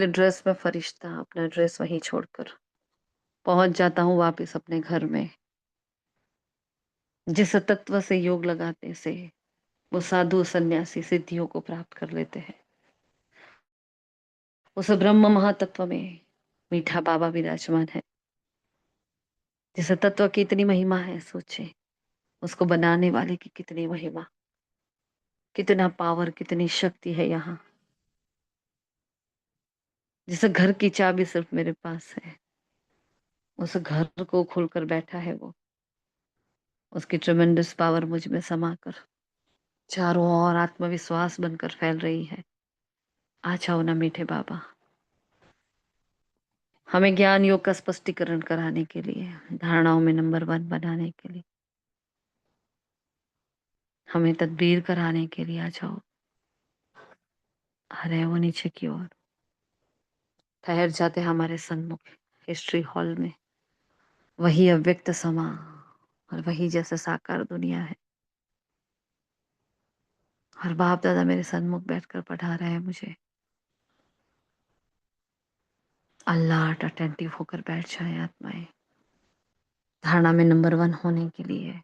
Dress में फरिश्ता अपना dress वहीं छोड़कर पहुंच जाता हूँ वापस अपने घर में। जिस तत्व से योग लगाते से वो साधु सन्यासी सिद्धियों को प्राप्त कर लेते हैं। उस ब्रह्म महातत्व में मीठा बाबा विराजमान है। जिस तत्व की इतनी महिमा है, सोचे उसको बनाने वाले की कितनी महिमा, कितना पावर, कितनी शक्ति है यहाँ। जिस घर की चाबी सिर्फ मेरे पास है, उस घर को खोलकर बैठा है वो। उसकी ट्रेमेंडस पावर मुझ में समाकर चारों ओर आत्मविश्वास बनकर फैल रही है। आ जाओ ना मीठे बाबा, हमें ज्ञान योग का स्पष्टीकरण कराने के लिए, धारणाओं में नंबर 1 बनाने के लिए, हमें तदबीर कराने के लिए आ जाओ। अरे वो नीचे की ओर ठहर जाते हमारे सन्मुख हिस्ट्री हॉल में। वही अव्यक्त समा और वही जैसे साकार दुनिया है। और बाप दादा मेरे सन्मुख बैठकर पढ़ा रहे हैं मुझे। अलर्ट अटेंटिव होकर बैठ जाए आत्माएं, धारणा में नंबर 1 होने के लिए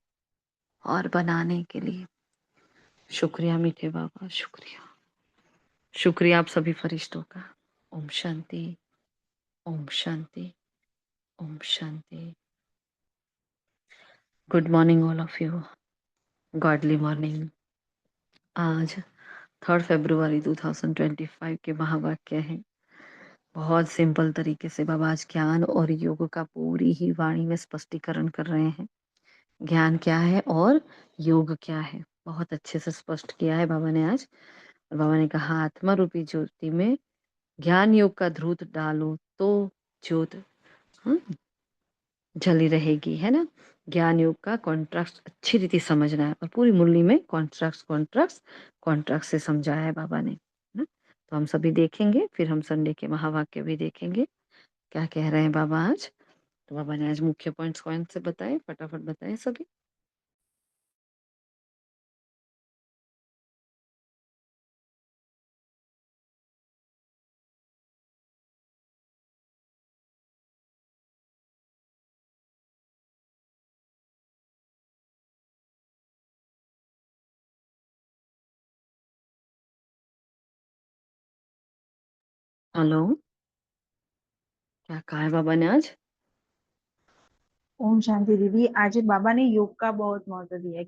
और बनाने के लिए। शुक्रिया मीठे बाबा, शुक्रिया। शुक्रिया आप सभी फरिश्तों का। Om Shanti, Om Shanti, Om Shanti. Good morning all of you. Godly morning. आज 3 फरवरी 2025 के महावाक्य हैं। बहुत सिंपल तरीके से बाबा आज ज्ञान और योग का पूरी ही वाणी में स्पष्टीकरण कर रहे हैं। ज्ञान क्या है और योग क्या है, बहुत अच्छे से स्पष्ट किया है बाबा ने आज। और बाबा ने कहा आत्मा रूपी ज्योति में ज्ञान योग का ध्रुत डालो तो ज्योत जली रहेगी, है ना। ज्ञान योग का कॉन्ट्रैक्ट अच्छी रीति समझना है और पूरी मुरली में कॉन्ट्रैक्ट से समझाया है बाबा ने, है ना। तो हम सभी देखेंगे, फिर हम संडे के महावाक्य भी देखेंगे क्या कह रहे हैं बाबा आज। तो बाबा ने आज मुख्य पॉइंट्स कौन से बताए, फटाफट बताएं सभी। हेलो, क्या कहा है बाबा ने आज। ओम शांति दीदी। आज बाबा ने योग का बहुत महत्व दिया है,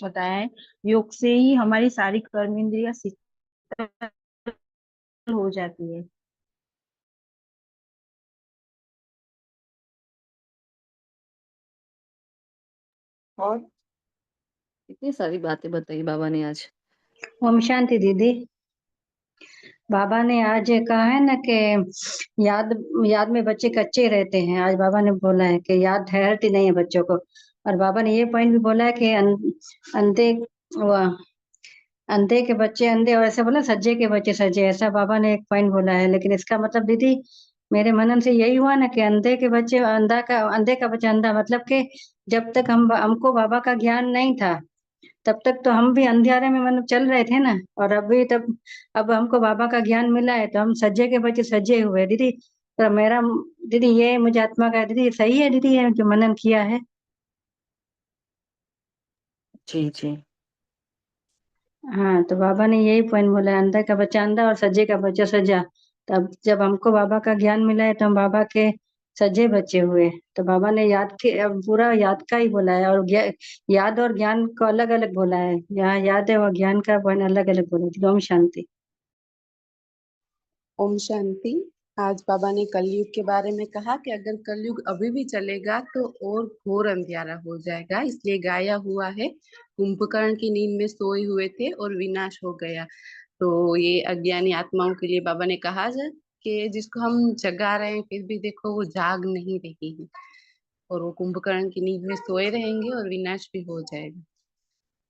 बताया है। योग से ही हमारी सारी कर्म इंद्रियां शीतल हो जाती है। और इतनी सारी बातें बताई बाबा ने आज। ओम शांति दीदी। बाबा ने आज ये कहा है ना कि याद याद में बच्चे कच्चे रहते हैं। आज बाबा ने बोला है कि याद ठहरती नहीं है बच्चों को। और बाबा ने ये पॉइंट भी बोला है कि अंधे अंधे के बच्चे अंधे और ऐसा बोला सज्जे के बच्चे सज्जे, ऐसा बाबा ने एक पॉइंट बोला है। लेकिन इसका मतलब दीदी मेरे मनन से यही हुआ ना कि अंधे के बच्चे अंधे का बच्चा अंधा, मतलब कि जब तक हमको बाबा का ज्ञान नहीं था तब तक तो हम भी अंधियारे में मतलब चल रहे थे ना। और अभी तब अब हमको बाबा का ज्ञान मिला है तो हम सज्जे के बच्चे सज्जे हुए दीदी। तो मेरा दीदी ये मुझे आत्मा का दीदी सही है दीदी, ये जो मनन किया है। जी जी। हाँ, तो बाबा ने यही पॉइंट बोला है, अंधा का बच्चा अंधा और सज्जे का बच्चा सज्जा। तब जब हमको बाबा का ज्ञान मिला है तो हम बाबा के सज्जे बच्चे हुए। तो बाबा ने याद के अब पूरा याद का ही बोला है। और याद और ज्ञान को अलग अलग बोला है। यहाँ याद है और ज्ञान का पॉइंट अलग अलग बोला है। ओम शांति। ओम शांति। आज बाबा ने कलयुग के बारे में कहा कि अगर कलयुग अभी भी चलेगा तो और घोर अंधियारा हो जाएगा, इसलिए गाया हुआ है कुंभकर्ण की नींद में सोए हुए थे और विनाश हो गया। तो ये अज्ञानी आत्माओं के लिए बाबा ने कहा जाए कि जिसको हम जगा रहे हैं फिर भी देखो वो जाग नहीं रही है, और वो कुंभकर्ण की नींद में सोए रहेंगे और विनाश भी हो जाएगा।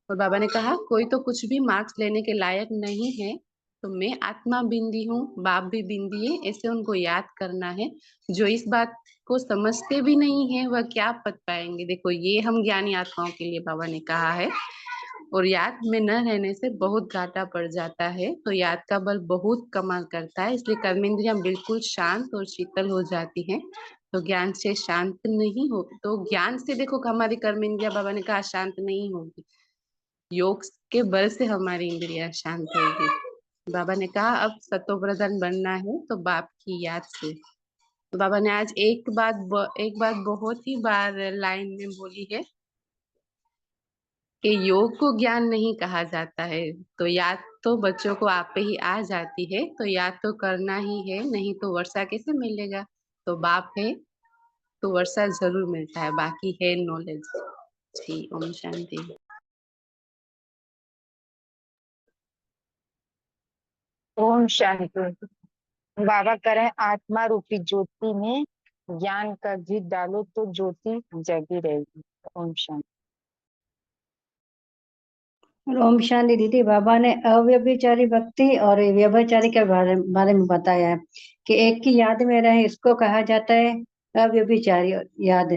और बाबा ने कहा कोई तो कुछ भी मार्क्स लेने के लायक नहीं है, तो मैं आत्मा बिंदी हूँ, बाप भी बिंदी है, ऐसे उनको याद करना है। जो इस बात को समझते भी नहीं है वह क्या पत पाएंगे। देखो ये हम ज्ञानी आत्माओं के लिए बाबा ने कहा है। और याद में न रहने से बहुत घाटा पड़ जाता है। तो याद का बल बहुत कमाल करता है, इसलिए कर्मेंद्रियां बिल्कुल शांत और शीतल हो जाती हैं। तो ज्ञान से शांत नहीं हो, तो ज्ञान से देखो हमारी कर्मेंद्रियां बाबा ने कहा शांत नहीं होगी, योग के बल से हमारी इंद्रियां शांत होगी। बाबा ने कहा अब सतोप्रधान बनना है तो बाप की याद से। तो बाबा ने आज एक बात बहुत ही बार लाइन में बोली है कि योग को ज्ञान नहीं कहा जाता है। तो याद तो बच्चों को आप पे ही आ जाती है, तो याद तो करना ही है, नहीं तो वर्षा कैसे मिलेगा। तो बाप है तो वर्षा जरूर मिलता है, बाकी है नॉलेज। जी, ओम शांति। ओम शांति। बाबा करें आत्मा रूपी ज्योति में ज्ञान का घी डालो तो ज्योति जगी रहेगी। ओम शांति। और ओम शांति दीदी, बाबा ने अव्यभिचारी भक्ति और व्यभिचारी के बारे में बताया है कि एक की याद में रहे, इसको कहा जाता है अव्यभिचारी याद।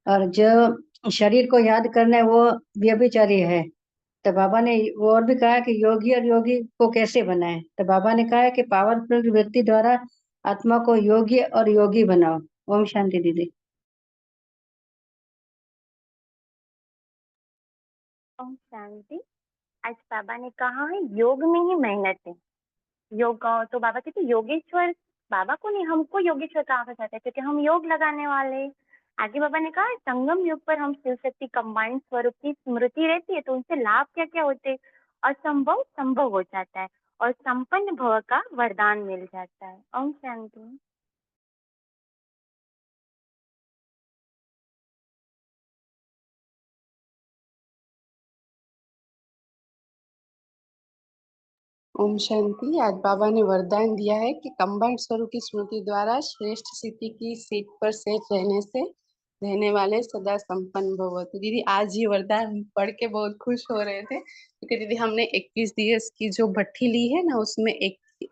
और जो शरीर को याद करना है वो व्यभिचारी है। तो बाबा ने वो और भी कहा कि योगी और योगी को कैसे बनाए। तो बाबा ने कहा है कि पावरफुल व्यक्ति द्वारा आत्मा को योगी और योगी बनाओ। ओम शांति दीदी। ओम शांति। आज बाबा ने कहा है योग में ही मेहनत है। योग तो बाबा कहते योगेश्वर, बाबा को नहीं हमको योगेश्वर कहा जाता है क्योंकि हम योग लगाने वाले। आगे बाबा ने कहा संगम युग पर हम शिव शक्ति कंबाइंड स्वरूप की स्मृति रहती है तो उनसे लाभ क्या क्या होते हैं। असंभव संभव हो जाता है और संपन्न भव का वरदान मिल जाता है। ओम शांति। ओम शांति। आज बाबा ने वरदान दिया है कि कंबाइंड स्वरूप की स्मृति द्वारा श्रेष्ठ स्थिति की सीट पर सेट रहने से रहने वाले सदा संपन्न भव। तो दीदी आज ये वरदान पढ़ के बहुत खुश हो रहे थे, क्योंकि दीदी हमने 21 दिवस की जो भट्ठी ली है ना, उसमें एक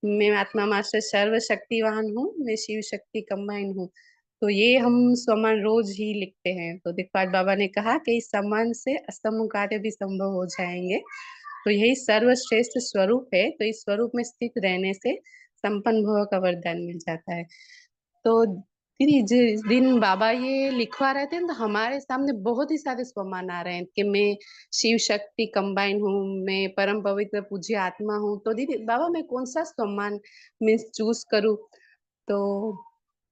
मैं आत्मा मास्टर सर्वशक्तिवान हूँ, मैं शिव शक्ति कंबाइन हूँ। तो ये हम सम्मान रोज ही लिखते हैं। तो देखो आज बाबा ने कहा कि इस सम्मान से असंभव कार्य भी संभव हो जाएंगे। तो यही सर्वश्रेष्ठ स्वरूप है, तो इस स्वरूप में स्थित रहने से संपन्न भव का वरदान मिल जाता है। तो दीदी जिस दिन बाबा ये लिखवा रहे थे तो हमारे सामने बहुत ही सारे स्वमान आ रहे हैं कि मैं शिव शक्ति कंबाइन हूँ, मैं परम पवित्र पूज्य आत्मा हूँ। तो दीदी बाबा मैं कौन सा सम्मान मीन्स चूज करूँ। तो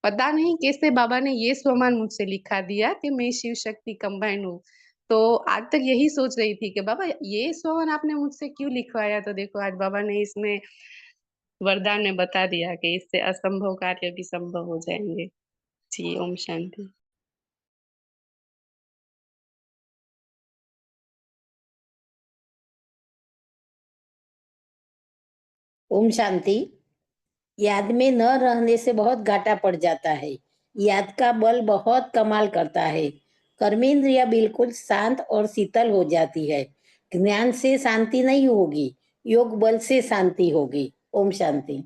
पता नहीं कैसे बाबा ने ये स्वमान मुझसे लिखा दिया कि मैं शिव शक्ति कंबाइन हूँ। तो आज तक यही सोच रही थी कि बाबा ये स्वमान आपने मुझसे क्यों लिखवाया। तो देखो आज बाबा ने इसमें वरदान में बता दिया कि इससे असंभव कार्य भी संभव हो जाएंगे। जी, ओम शांति। ओम शांति। याद में न रहने से बहुत घाटा पड़ जाता है। याद का बल बहुत कमाल करता है। कर्मेंद्रिया बिल्कुल शांत और शीतल हो जाती है। ज्ञान से शांति नहीं होगी, योग बल से शांति होगी। ओम शांति।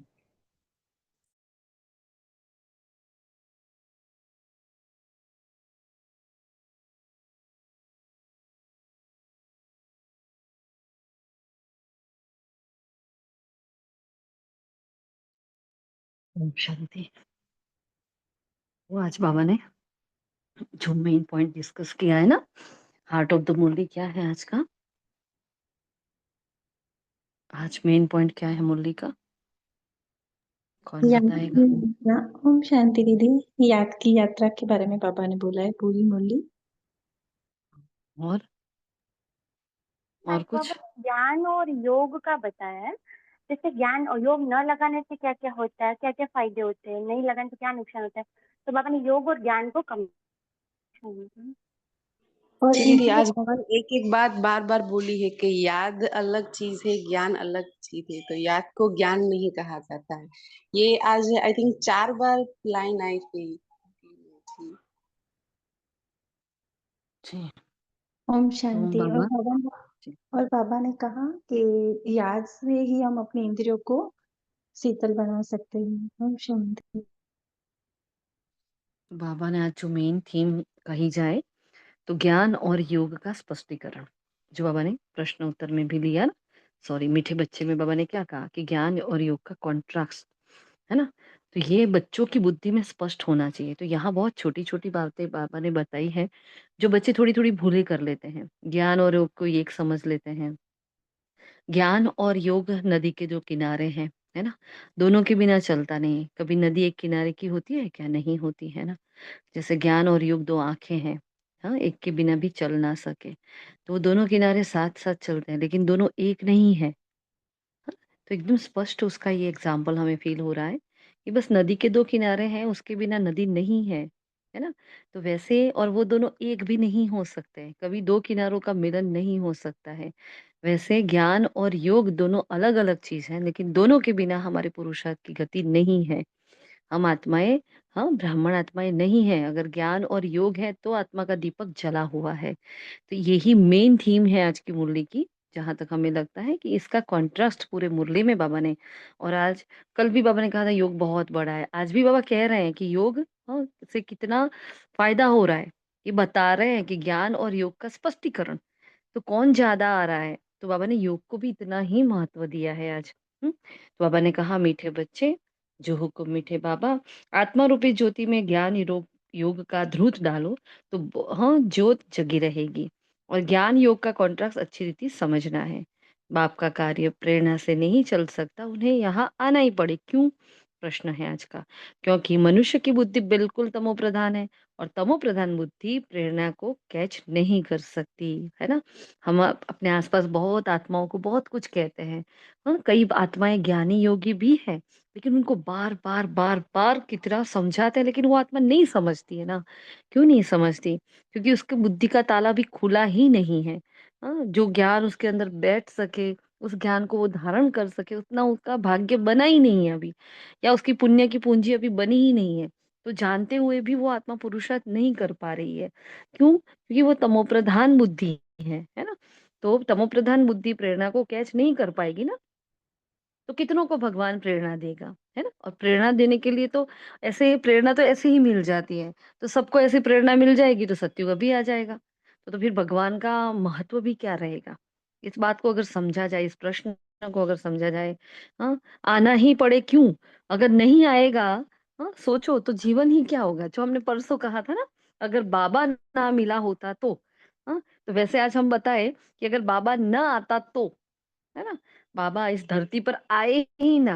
ओम शांति। वो आज बाबा ने जो मेन पॉइंट डिस्कस किया है ना, हार्ट ऑफ द मुरली क्या है आज का, आज मेन पॉइंट क्या है मुरली का, कौन याद बताएगा। की यात्रा। ओम शांति दीदी। याद की यात्रा के बारे में पापा ने बोला है पूरी मुरली। और आज कुछ बाबा ने ज्ञान और योग का बताया है। जैसे ज्ञान और योग न लगाने से क्या क्या होता है, क्या क्या फायदे होते हैं, नहीं लगाने से क्या नुकसान होता है। तो बाबा ने योग और ज्ञान को कम। और जी दीदी इंद्रिय आज बाबा ने एक एक बात बार बार बोली है कि याद अलग चीज है, ज्ञान अलग चीज है। तो याद को ज्ञान नहीं कहा जाता है। ये आज आई थिंक 4 बार लाइन आई थी। जी। जी। ओम तो शांति। बाबा जी, और बाबा ने कहा कि याद से ही हम अपने इंद्रियों को शीतल बना सकते हैं। ओम शांति। बाबा ने आज जो मेन थीम कही जाए तो ज्ञान और योग का स्पष्टीकरण। जो बाबा ने प्रश्न उत्तर में भी लिया ना, सॉरी मीठे बच्चे में बाबा ने क्या कहा कि ज्ञान और योग का कॉन्ट्रास्ट, है ना? तो ये बच्चों की बुद्धि में स्पष्ट होना चाहिए। तो यहाँ बहुत छोटी-छोटी बातें बाबा ने बताई हैं, जो बच्चे थोड़ी-थोड़ी भूलें कर लेते हैं। ज्ञान और योग को एक समझ लेते हैं। ज्ञान और योग नदी के जो किनारे हैं, है ना? दोनों के बिना चलता नहीं। कभी नदी एक किनारे की होती है क्या? नहीं होती, है ना? जैसे ज्ञान और योग 2 आँखें हैं, हाँ? एक के बिना भी चल ना सके। तो वो दोनों किनारे साथ-साथ चलते हैं, लेकिन दोनों एक नहीं है। तो एकदम स्पष्ट उसका ये एग्जाम्पल हमें फ़ील हो रहा है कि बस नदी के 2 किनारे हैं, उसके बिना नदी नहीं है ना? तो वैसे और वो दोनों एक भी नहीं हो सकते, कभी 2 किनारों का मिलन नहीं हो सकता है। वैसे ज्ञान और योग दोनों अलग-अलग चीज़ हैं, लेकिन दोनों के बिना हमारे पुरुषार्थ की गति नहीं है। हम आत्माएँ हाँ, ब्राह्मण आत्माएँ नहीं हैं, अगर ज्ञान और योग है तो आत्मा का दीपक जला हुआ है। तो यही मेन थीम है आज की मुरली की, जहाँ तक हमें लगता है कि इसका कॉन्ट्रास्ट पूरे मुरली में बाबा ने और आज कल भी बाबा ने कहा था योग बहुत बड़ा है। आज भी बाबा कह रहे हैं कि योग से कितना फ़ायदा हो रहा है। ये बता रहे हैं कि ज्ञान और योग का स्पष्टीकरण, तो कौन ज़्यादा आ रहा है? तो बाबा ने योग को भी इतना ही महत्व दिया है आज। तो बाबा ने कहा मीठे बच्चे, जो हुक्म मीठे बाबा, आत्मा रूपी ज्योति में ज्ञान योग का ध्रुत डालो तो ज्योत जगी रहेगी। और ज्ञान योग का कॉन्ट्रैक्ट अच्छी रीति समझना है। बाप का कार्य प्रेरणा से नहीं चल सकता, उन्हें यहाँ आना ही पड़े। क्यों? प्रश्न है आज का। क्योंकि मनुष्य की बुद्धि बिल्कुल तमो प्रधान है और तमो प्रधान बुद्धि प्रेरणा को कैच नहीं कर सकती, है ना? हम अपने आसपास बहुत आत्माओं को बहुत कुछ कहते हैं। कई आत्माएँ ज्ञानी योगी भी हैं, लेकिन उनको बार-बार, बार-बार कितना समझाते हैं, लेकिन वो आत्मा नहीं समझती है ना। क्यों नहीं समझती? क्योंकि उसकी बुद्धि का ताला भी खुला ही नहीं है। जो ज्ञान उसके अंदर बैठ सके, उस ज्ञान को वो धारण कर सके, उतना उसका भाग्य बना ही नहीं है अभी, या उसकी पुण्य की पूंजी अभी बनी ही नहीं है। तो जानते हुए भी वो आत्मा पुरुषार्थ नहीं कर पा रही है। क्यों? क्योंकि वो तमोप्रधान बुद्धि है ना? तो तमोप्रधान बुद्धि प्रेरणा को कैच नहीं कर पाएगी ना, तो कितनों को भगवान प्रेरणा देगा, है ना? और प्रेरणा देने के लिए तो ऐसे प्रेरणा तो ऐसे ही मिल जाती है। तो सबको ऐसी प्रेरणा मिल जाएगी तो सत्युग भी आ जाएगा। तो फिर भगवान का महत्व भी क्या रहेगा? इस बात को अगर समझा जाए, इस प्रश्न को अगर समझा जाए, हाँ, आना ही पड़े क्यों? अगर नहीं आएगा, हाँ, सोचो तो जीवन ही क्या होगा? जो हमने परसों कहा था ना, अगर बाबा ना मिला होता तो, हाँ, तो वैसे आज हम बताए कि अगर बाबा ना आता तो, है ना? बाबा इस धरती पर आए ही ना,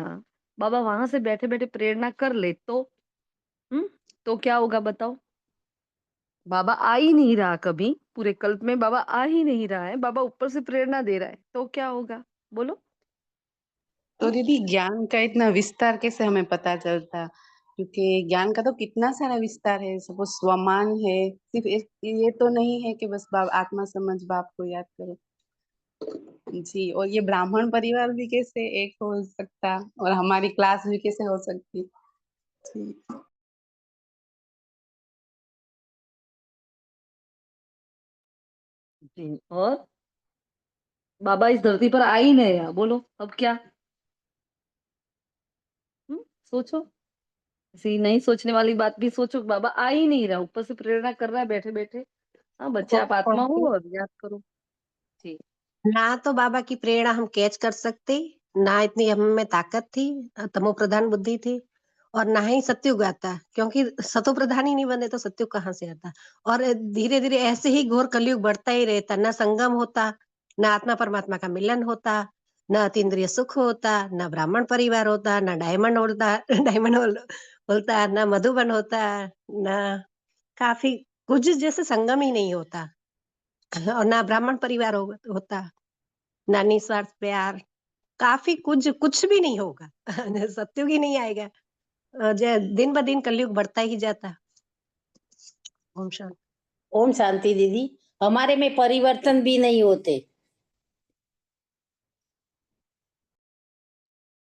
बाबा वहां से बैठे बैठे प्रेरणा कर ले तो, हम्म, तो क्या होगा बताओ? बाबा आ ही नहीं रहा, कभी पूरे कल्प में बाबा आ ही नहीं रहा है, बाबा ऊपर से प्रेरणा दे रहा है, तो क्या होगा? बोलो। तो दीदी ज्ञान का इतना विस्तार कैसे हमें पता चलता? क्योंकि ज्ञान का तो कितना सारा विस्तार है, सपोज स्वमान है, सिर्फ ये तो नहीं है कि बस बाप आत्मा समझ बाप को याद करो। जी, और ये ब्राह्मण परिवार भी कैसे एक हो सकता और हमारी क्लास भी कैसे हो सकती? जी। जी, और बाबा इस धरती पर आ ही नहीं रहा, बोलो अब क्या? सोचो, ऐसी नहीं सोचने वाली बात भी सोचो, बाबा आ ही नहीं रहा, ऊपर से प्रेरणा कर रहा है बैठे बैठे। हाँ बच्चे, आप आत्मा हो और याद करो। जी। ना तो बाबा की प्रेरणा हम कैच कर सकते, ना इतनी हम में ताकत थी, तमो प्रधान बुद्धि थी, और ना ही सत्युग आता, क्योंकि सतो प्रधान ही नहीं बने तो सत्युग कहाँ से आता। और धीरे धीरे ऐसे ही घोर कलयुग बढ़ता ही रहता, ना संगम होता, ना आत्मा परमात्मा का मिलन होता, न अतीन्द्रिय सुख होता, न ब्राह्मण परिवार होता, न डायमंड होता डायमंड होता, न मधुबन होता, न काफी कुछ जैसे संगम ही नहीं होता, और ना ब्राह्मण परिवार होता, ना निस्वार्थ प्यार, काफी कुछ भी नहीं होगा। सत्युग ही नहीं आएगा। दिन ब दिन कलयुग बढ़ता ही जाता। ओम शांति। ओम शांति दीदी। हमारे में परिवर्तन भी नहीं होते।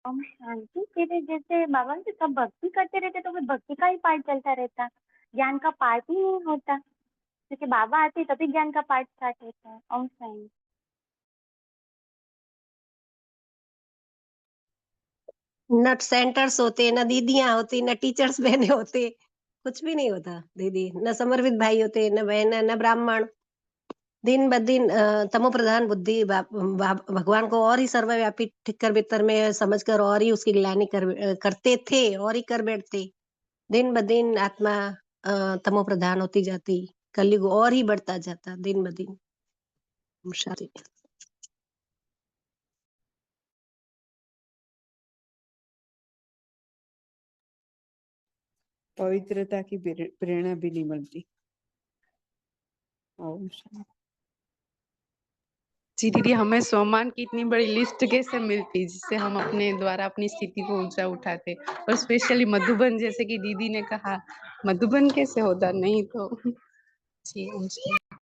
ओम शांति। फिर जैसे बाबा जी सब भक्ति करते रहते तो फिर भक्ति का ही पाठ चलता रहता, ज्ञान का पाठ ही नहीं होता, क्योंकि बाबा आते तभी ज्ञान का पाठ स्टार्ट होता है। ओम शांति। न सेंटर्स होते, न दीदियां होती, न टीचर्स बहने होते, कुछ भी नहीं होता दीदी। न समर्पित भाई होते, न बहन, न ब्राह्मण, दिन ब दिन तमो प्रधान बुद्धि भगवान को और ही सर्वव्यापी ठिक्कर बित्तर में समझकर और ही उसकी ग्लानि करते थे और ही कर बैठते। दिन ब दिन आत्मा तमो प्रधान होती जाती, कलयुग और ही बढ़ता जाता दिन ब दिन। शांति। पवित्रता की प्रेरणा भी नहीं मिलती। ओम शांति। जी दीदी, हमें सम्मान की इतनी बड़ी लिस्ट कैसे मिलती जिससे हम अपने द्वारा अपनी स्थिति को ऊंचा उठाते, और स्पेशली मधुबन जैसे कि दीदी ने कहा, मधुबन कैसे होता नहीं तो। जी ओम शांति।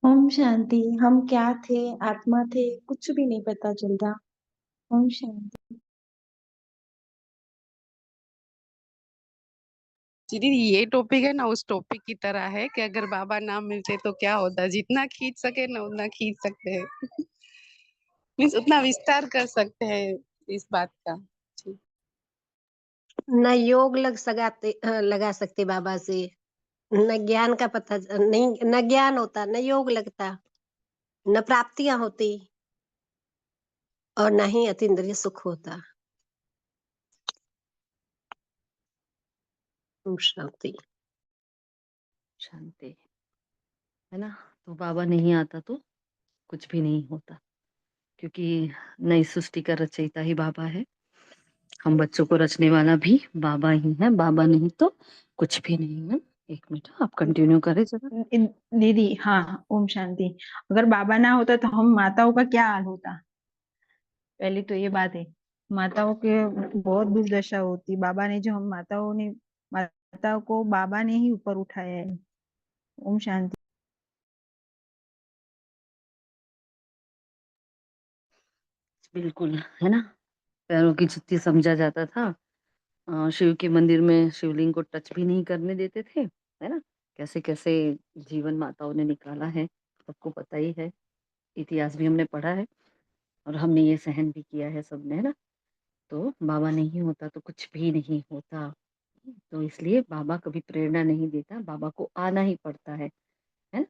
ओम शांति। हम क्या थे, आत्मा थे, कुछ भी नहीं पता चलता। ओम शांति। जी दीदी, ये टॉपिक है ना उस टॉपिक की तरह है कि अगर बाबा ना मिलते तो क्या होता, जितना खींच सके ना उतना खींच सकते हैं। मीन्स उतना विस्तार कर सकते हैं इस बात का। जी। न योग लगा सकते बाबा से, न ज्ञान का पता नहीं, न ज्ञान होता, न योग लगता, न प्राप्तियां होती, और न ही अतीन्द्रिय सुख होता। ओम शांति। शांति, है ना। तो बाबा नहीं आता तो कुछ भी नहीं होता, क्योंकि नई सृष्टि का रचयिता ही बाबा है। हम बच्चों को रचने वाला भी बाबा ही है। बाबा नहीं तो कुछ भी नहीं है। एक मिनट, आप कंटिन्यू करें जरा। दीदी, हाँ, ओम शांति। अगर बाबा ना होता तो हम माताओं का क्या हाल होता? पहली तो ये बात है, माताओं के बहुत दुर्दशा होती। बाबा ने जो हम माताओं को बाबा ने ही ऊपर उठाया है। ओम शांति। बिल्कुल, है ना। पैरों की जुत्ती समझा जाता था। शिव के मंदिर में शिवलिंग को टच भी नहीं करने देते थे, है ना। कैसे कैसे जीवन माताओं ने निकाला है, सबको पता ही है। इतिहास भी हमने पढ़ा है और हमने ये सहन भी किया है सबने, है ना। तो बाबा नहीं होता तो कुछ भी नहीं होता। तो इसलिए बाबा कभी प्रेरणा नहीं देता, बाबा को आना ही पड़ता है ना।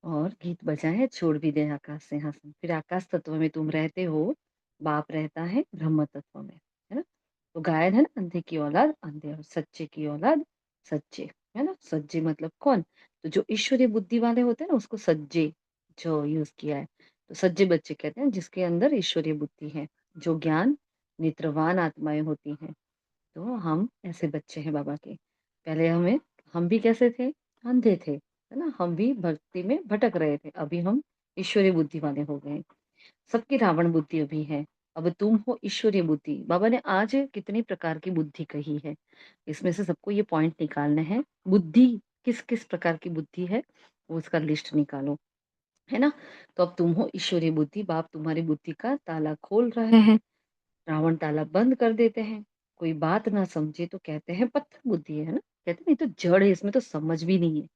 और गीत बजाए छोड़ भी दे आकाश सिंहासन, फिर आकाश तत्व में तुम रहते हो, बाप रहता है ब्रह्म तत्व में, है ना। तो गायन है ना, अंधे की औलाद अंधे और सच्चे की औलाद सच्चे, है ना। सज्जे मतलब कौन? तो जो ईश्वरीय बुद्धि वाले होते हैं ना, उसको सज्जे जो यूज किया है। तो सज्जे बच्चे कहते हैं जिसके अंदर ईश्वरीय बुद्धि है, जो ज्ञान नेत्रवान आत्माएं होती हैं। तो हम ऐसे बच्चे हैं बाबा के। पहले हम भी कैसे थे? अंधे थे, है ना। हम भी भक्ति में भटक रहे थे, अभी हम ईश्वरीय बुद्धि वाले हो गए। सबकी रावण बुद्धि अभी है, अब तुम हो ईश्वरीय बुद्धि। बाबा ने आज कितनी प्रकार की बुद्धि कही है, इसमें से सबको ये पॉइंट निकालना है। बुद्धि किस किस प्रकार की बुद्धि है, वो उसका लिस्ट निकालो, है ना। तो अब तुम हो ईश्वरीय बुद्धि, बाप तुम्हारी बुद्धि का ताला खोल रहे हैं। रावण ताला बंद कर देते हैं। कोई बात ना समझे तो कहते हैं पत्थर बुद्धि है ना। कहते हैं नहीं तो जड़ है, इसमें तो समझ भी नहीं है।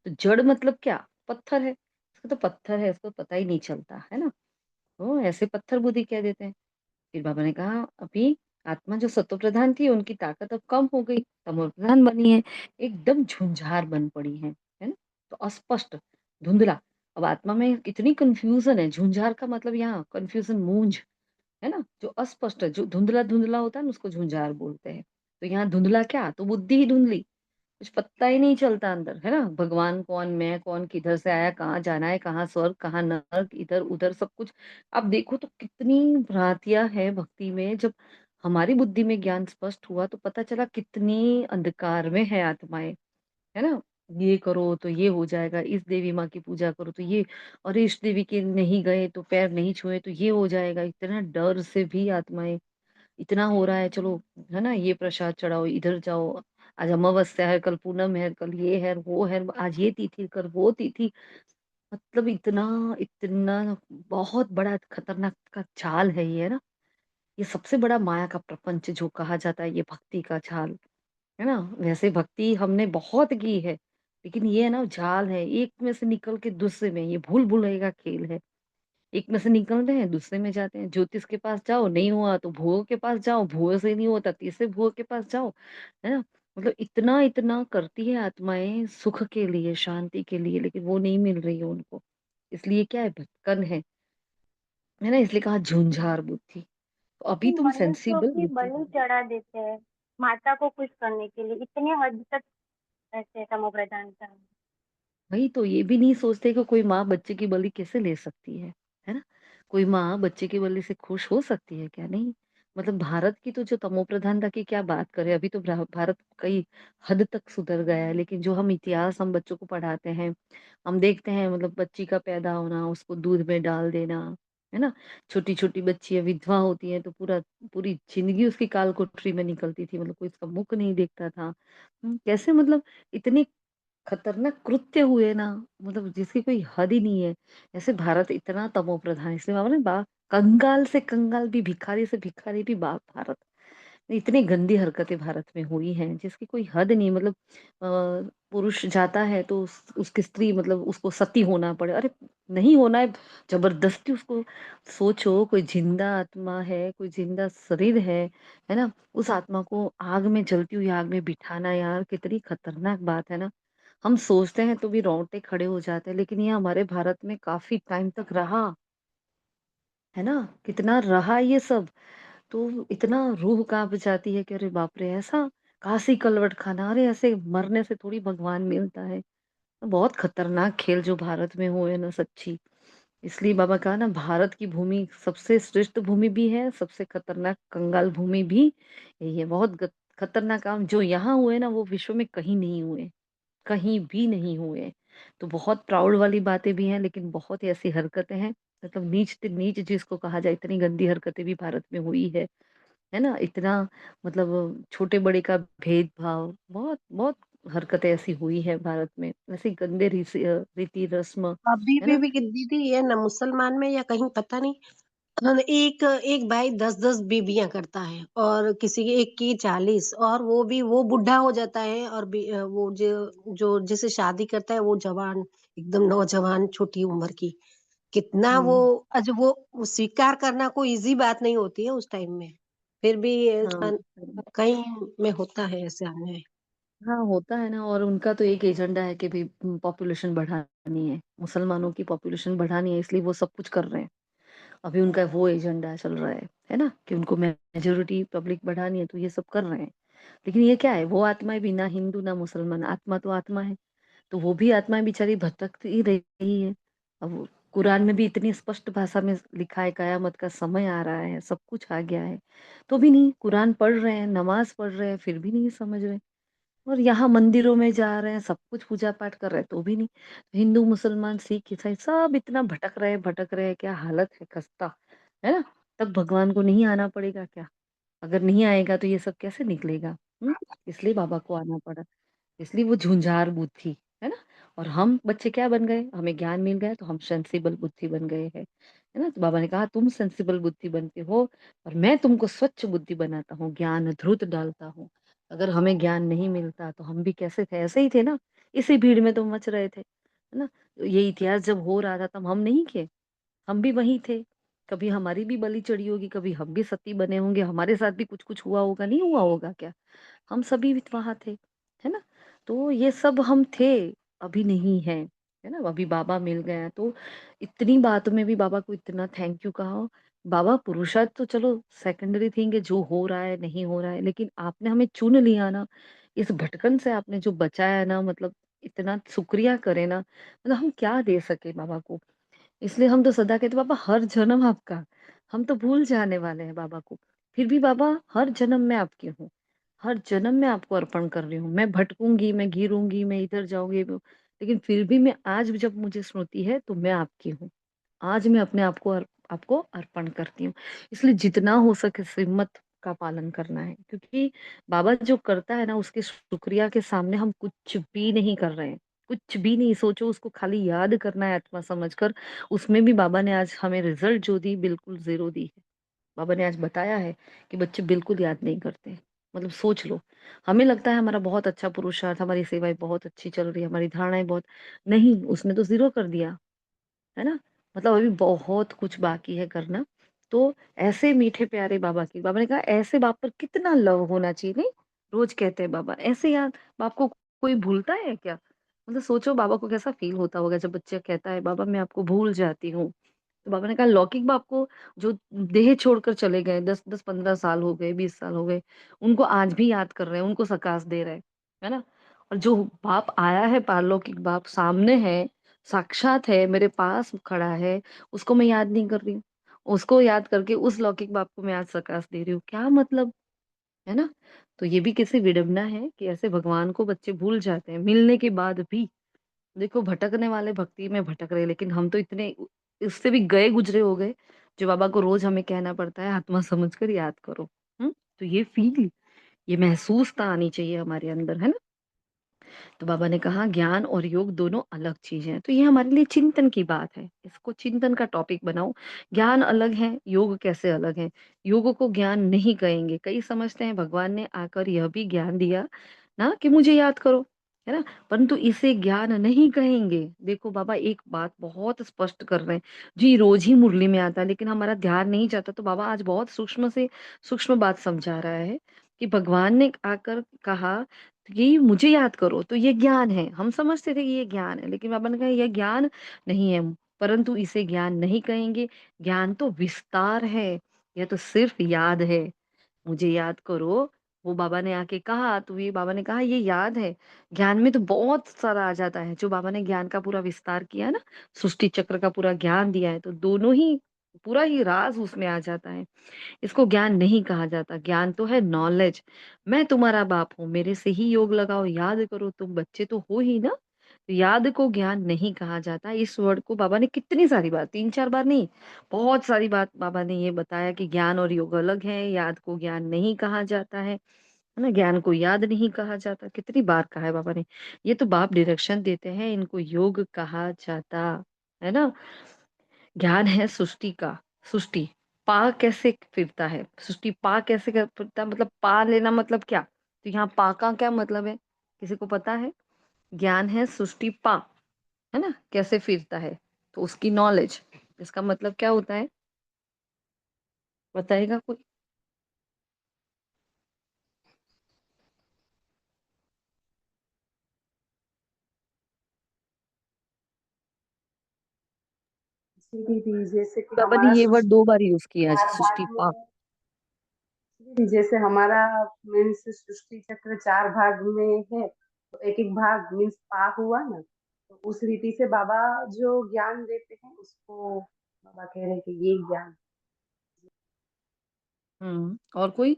तो जड़ मतलब क्या? पत्थर है, इसको तो पत्थर है, इसको पता ही नहीं चलता, है ना। तो ऐसे पत्थर बुद्धि कह देते हैं। फिर बाबा ने कहा अभी आत्मा जो सत्व प्रधान थी उनकी ताकत अब कम हो गई, तमो प्रधान बनी है, एकदम झुंझार बन पड़ी है ना। तो अस्पष्ट, धुंधला। अब आत्मा में इतनी कंफ्यूजन है। झुंझार का मतलब यहाँ कंफ्यूजन, मूंझ, है ना। जो अस्पष्ट है, जो धुंधला धुंधला होता है ना, उसको झुंझार बोलते हैं। तो यहाँ धुंधला क्या? तो बुद्धि ही धुंधली, कुछ पता ही नहीं चलता अंदर, है ना। भगवान कौन, मैं कौन, किधर से आया, कहाँ जाना है, कहाँ स्वर्ग, कहाँ नरक, इधर उधर सब कुछ। अब देखो तो कितनी भ्रांतियां है भक्ति में। जब हमारी बुद्धि में ज्ञान स्पष्ट हुआ तो पता चला कितनी अंधकार में है आत्माएं, है ना। ये करो तो ये हो जाएगा, इस देवी माँ की पूजा करो तो ये, और इस देवी के नहीं गए तो पैर नहीं छुए तो ये हो जाएगा। इतना डर से भी आत्माएं, इतना हो रहा है, चलो, है ना, ये प्रसाद चढ़ाओ, इधर जाओ, आज अमावस्या है, कल पूनम है, कल ये है वो है, आज ये तिथि कल वो तिथि। मतलब इतना इतना बहुत बड़ा खतरनाक का चाल है ये, है ना। ये सबसे बड़ा माया का प्रपंच जो कहा जाता है, ये भक्ति का चाल, है ना। वैसे भक्ति हमने बहुत की है, लेकिन ये है ना जाल है, एक में से निकल के दूसरे में, ये भूल भुलैया का खेल है। एक में से निकलते हैं दूसरे में जाते हैं। ज्योतिष के पास जाओ, नहीं हुआ तो भुवो के पास जाओ, भुवो से नहीं होता तीसरे भुवो के पास जाओ, है ना। मतलब इतना इतना करती है आत्माएं सुख के लिए, शांति के लिए, लेकिन वो नहीं मिल रही है उनको। इसलिए क्या है, भटकन है ना, इसलिए कहा झुंझार बुद्धि। तो अभी तुम मनुष्यों सेंसिबल की बुद्धि बलि हो। चढ़ा देते हैं माता को खुश करने के लिए, इतने हद तक ऐसे तमो प्रधानता है। वही तो, ये भी नहीं सोचते कि कोई माँ बच्चे की बलि कैसे ले सकती है ना। कोई माँ बच्चे की बलि से खुश हो सकती है क्या? नहीं। मतलब भारत की तो जो तमो प्रधानता की क्या बात करें, अभी तो भारत कई हद तक सुधर गया है, लेकिन जो हम इतिहास हम बच्चों को पढ़ाते हैं, हम देखते हैं मतलब बच्ची का पैदा होना, उसको दूध में डाल देना, है ना। छोटी छोटी बच्चियां विधवा होती हैं तो पूरी जिंदगी उसकी काल कोठरी में निकलती थी, मतलब कोई इसका मुख नहीं देखता था। कैसे मतलब इतने खतरनाक कृत्य हुए ना, मतलब जिसकी कोई हद ही नहीं है। ऐसे भारत इतना तमो प्रधान, इसलिए बाबा ने कंगाल से कंगाल भी, भिखारी से भिखारी भी भारत, इतनी गंदी हरकतें भारत में हुई हैं जिसकी कोई हद नहीं। मतलब पुरुष जाता है तो उसकी स्त्री, मतलब उसको सती होना पड़े, अरे नहीं होना है, जबरदस्ती उसको। सोचो, कोई जिंदा आत्मा है, कोई जिंदा शरीर है ना, उस आत्मा को आग में, जलती हुई आग में बिठाना, यार कितनी खतरनाक बात है ना। हम सोचते हैं तो भी रोंगटे खड़े हो जाते हैं, लेकिन ये हमारे भारत में काफी टाइम तक रहा, है ना। कितना रहा ये सब। तो इतना रूह कांप जाती है कि अरे बाप रे, ऐसा काशी कलवट खाना, अरे ऐसे मरने से थोड़ी भगवान मिलता है। बहुत खतरनाक खेल जो भारत में हुए ना, सच्ची। इसलिए बाबा कहा ना, भारत की भूमि सबसे श्रेष्ठ भूमि भी है, सबसे खतरनाक कंगाल भूमि भी यही है। बहुत खतरनाक काम जो यहाँ हुए ना, वो विश्व में कहीं नहीं हुए, कहीं भी नहीं हुए। तो बहुत प्राउड वाली बातें भी हैं, लेकिन बहुत ही ऐसी हरकतें हैं, मतलब नीच से नीच जिसको कहा जाए, इतनी गंदी हरकतें भी भारत में हुई है ना। इतना मतलब छोटे बड़े का भेदभाव, बहुत बहुत हरकतें ऐसी हुई है भारत में, ऐसे गंदे रीति रस्म, अभी है भी ना। भी दीदी ये ना मुसलमान में या कहीं पता नहीं, हाँ, एक एक भाई 10-10 बीबियां करता है और किसी की एक की 40, और वो भी वो बुढ़ा हो जाता है, और भी वो जो जो जिसे शादी करता है वो जवान, एकदम नौजवान छोटी उम्र की। कितना वो, हम्म। वो स्वीकार करना कोई इजी बात नहीं होती है उस टाइम में। फिर भी हाँ कहीं में होता है ऐसे अन्याय। हाँ, होता है ना। और उनका तो एक एजेंडा है कि भाई पॉपुलेशन बढ़ानी है, मुसलमानों की पॉपुलेशन बढ़ानी है, इसलिए वो सब कुछ कर रहे हैं। अभी उनका वो एजेंडा चल रहा है ना, कि उनको मेजोरिटी पब्लिक बढ़ानी है, तो ये सब कर रहे हैं। लेकिन ये क्या है, वो आत्माएं भी ना हिंदू ना मुसलमान, आत्मा तो आत्मा है। तो वो भी आत्माएं बेचारी भटक ही रही है। अब कुरान में भी इतनी स्पष्ट भाषा में लिखा है, कयामत का समय आ रहा है, सब कुछ आ गया है, तो भी नहीं। कुरान पढ़ रहे हैं, नमाज पढ़ रहे हैं, फिर भी नहीं समझ रहे। और यहाँ मंदिरों में जा रहे हैं, सब कुछ पूजा पाठ कर रहे हैं, तो भी नहीं। हिंदू मुसलमान सिख ईसाई सब इतना भटक रहे हैं, क्या हालत है खस्ता, है ना। तब भगवान को नहीं आना पड़ेगा क्या? अगर नहीं आएगा तो ये सब कैसे निकलेगा? इसलिए बाबा को आना पड़ा। इसलिए वो झुंझार बुद्धि, है ना। और हम बच्चे क्या बन गए, हमें ज्ञान मिल गया तो हम सेंसिबल बुद्धि बन गए हैं, है ना। तो बाबा ने कहा तुम सेंसिबल बुद्धि बनते हो, और मैं तुमको स्वच्छ बुद्धि बनाता हूँ, ज्ञान धृत डालता हूँ। अगर हमें ज्ञान नहीं मिलता तो हम भी कैसे थे, ऐसे ही थे ना। इसी भीड़ में तो मच रहे थे, है ना। तो ये इतिहास जब हो रहा था तब हम नहीं थे, हम भी वही थे। कभी हमारी भी बलि चढ़ी होगी, कभी हम भी सती बने होंगे, हमारे साथ भी कुछ कुछ हुआ होगा, नहीं हुआ होगा क्या? हम सभी भी वहां थे, है ना। तो ये सब हम थे, अभी नहीं है, है ना। अभी बाबा मिल गए हैं, तो इतनी बातों में भी बाबा को इतना थैंक यू कहा। बाबा पुरुषार्थ तो चलो सेकेंडरी थिंग है, जो हो रहा है नहीं हो रहा है, लेकिन आपने हमें चुन लिया ना, इस भटकन से आपने जो बचाया ना, मतलब इतना शुक्रिया करे ना, मतलब हम क्या दे सके बाबा को। इसलिए हम तो सदा कहते बाबा हर जन्म आपका, हम तो भूल जाने वाले हैं बाबा को, फिर भी बाबा हर जन्म में आपके हूँ, हर जन्म में आपको अर्पण कर रही हूँ। मैं भटकूंगी, मैं गिरूंगी, मैं इधर जाऊंगी, लेकिन फिर भी मैं आज जब मुझे स्मृति है तो मैं आपकी हूँ। आज मैं अपने आप को आपको अर्पण करती हूँ। इसलिए जितना हो सके श्रीमत का पालन करना है, क्योंकि बाबा जो करता है ना, उसके शुक्रिया के सामने हम कुछ भी नहीं कर रहे हैं, कुछ भी नहीं। सोचो, उसको खाली याद करना है आत्मा समझकर। उसमें भी बाबा ने आज हमें रिजल्ट जो दी, बिल्कुल जीरो दी है। बाबा ने आज बताया है कि बच्चे बिल्कुल याद नहीं करते। मतलब सोच लो, हमें लगता है हमारा बहुत अच्छा पुरुषार्थ, हमारी सेवाएं बहुत अच्छी चल रही है, हमारी धारणाएं बहुत, नहीं, उसने तो जीरो कर दिया, है ना। मतलब अभी बहुत कुछ बाकी है करना। तो ऐसे मीठे प्यारे बाबा की, बाबा ने कहा ऐसे बाप पर कितना लव होना चाहिए, नहीं। रोज कहते हैं बाबा, ऐसे यार बाप को कोई भूलता है क्या? मतलब सोचो बाबा को कैसा फील होता होगा जब बच्चा कहता है बाबा मैं आपको भूल जाती हूँ। तो बाबा ने कहा लौकिक बाप को जो देह छोड़कर चले गए 10-10 15 साल हो गए, 20 साल हो गए, उनको आज भी याद कर रहे हैं, उनको सकाश दे रहे हैं, है ना? और जो बाप आया है पारलौकिक बाप सामने है, साक्षात है, मेरे पास खड़ा है, उसको मैं याद नहीं कर रही हूँ। उसको याद करके उस लौकिक बाप को मैं आज सकाश दे रही हूँ। क्या मतलब, है ना? तो ये भी कैसी विडंबना है कि ऐसे भगवान को बच्चे भूल जाते हैं, मिलने के बाद भी। देखो भटकने वाले भक्ति में भटक रहे, लेकिन हम तो इतने इससे भी गए गुजरे हो गए, जो बाबा को रोज हमें कहना पड़ता है आत्मा समझकर याद करो। तो ये फील, ये महसूसता आनी चाहिए हमारे अंदर, है ना? तो बाबा ने कहा ज्ञान और योग दोनों अलग चीजें हैं। तो ये हमारे लिए चिंतन की बात है, इसको चिंतन का टॉपिक बनाओ। ज्ञान अलग है, योग कैसे अलग है? योग को ज्ञान नहीं कहेंगे। कई समझते हैं भगवान ने आकर यह भी ज्ञान दिया ना कि मुझे याद करो, है ना? परंतु इसे ज्ञान नहीं कहेंगे। देखो बाबा एक बात बहुत स्पष्ट कर रहे हैं, जी रोज ही मुरली में आता है लेकिन हमारा ध्यान नहीं जाता। तो बाबा आज बहुत सूक्ष्म से सूक्ष्म बात समझा रहा है कि भगवान ने आकर कहा कि मुझे याद करो, तो ये ज्ञान है। हम समझते थे कि ये ज्ञान है, लेकिन बाबा ने कहा यह ज्ञान नहीं है, परंतु इसे ज्ञान नहीं कहेंगे। ज्ञान तो विस्तार है, यह तो सिर्फ याद है। मुझे याद करो, वो बाबा ने आके कहा तो ये बाबा ने कहा ये याद है। ज्ञान में तो बहुत सारा आ जाता है, जो बाबा ने ज्ञान का पूरा विस्तार किया है ना, सृष्टि चक्र का पूरा ज्ञान दिया है, तो दोनों ही पूरा ही राज उसमें आ जाता है। इसको ज्ञान नहीं कहा जाता, ज्ञान तो है नॉलेज। मैं तुम्हारा बाप हूँ, मेरे से ही योग लगाओ, याद करो, तुम बच्चे तो हो ही ना। तो याद को ज्ञान नहीं कहा जाता। इस वर्ड को बाबा ने कितनी सारी बार, 3-4 बार नहीं, बहुत सारी बात बाबा ने ये बताया कि ज्ञान और योग अलग है, याद को ज्ञान नहीं कहा जाता है ना? ज्ञान को याद नहीं कहा जाता, कितनी बार कहा है बाबा ने। ये तो बाप डायरेक्शन देते हैं, इनको योग कहा जाता है ना? ज्ञान है सृष्टि का, सृष्टि पा कैसे फिरता है, सृष्टि पा कैसे फिरता है, मतलब पा लेना मतलब क्या? तो यहाँ पा का क्या मतलब है, किसी को पता है? ज्ञान है सृष्टि पा, है ना, कैसे फिरता है, तो उसकी नॉलेज, इसका मतलब क्या होता है, बताएगा कोई? दीदी जैसे कि बाबा ने हमारा ये वर्ड सृष्टि 2 बार यूज किया है, चार सृष्टि भाग पा। में, दीदी जैसे हमारा मीन्स सृष्टि चक्र 4 भाग में है, तो एक एक भाग मीन्स पा हुआ ना, तो उस रीति से बाबा जो ज्ञान देते हैं उसको बाबा कह रहे हैं कि ये ज्ञान। और कोई,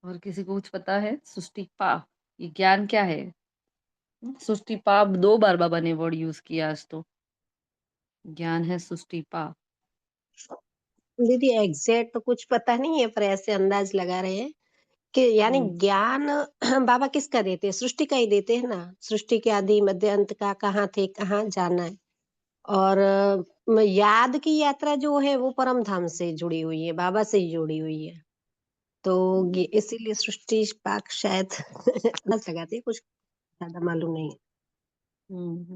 और किसी को कुछ पता है? सृष्टि पा, ये ज्ञान क्या है? सृष्टि पा 2 बार बाबा ने वर्ड यूज किया आज तो। ज्ञान है सृष्टि पा। दीदी एग्जैक्ट तो कुछ पता नहीं है, पर ऐसे अंदाज लगा रहे हैं कि यानी हम्म ज्ञान बाबा किसका देते हैं? सृष्टि का ही देते हैं ना। सृष्टि के आदि मध्य अंत का, कहाँ थे, कहाँ जाना है। और याद की यात्रा जो है वो परम धाम से जुड़ी हुई है, बाबा से ही जुड़ी हुई है। तो इसीलिए सृष्टि पाक शायद अंदाज लगाते हैं, कुछ ज्यादा मालूम नहीं है। हम्म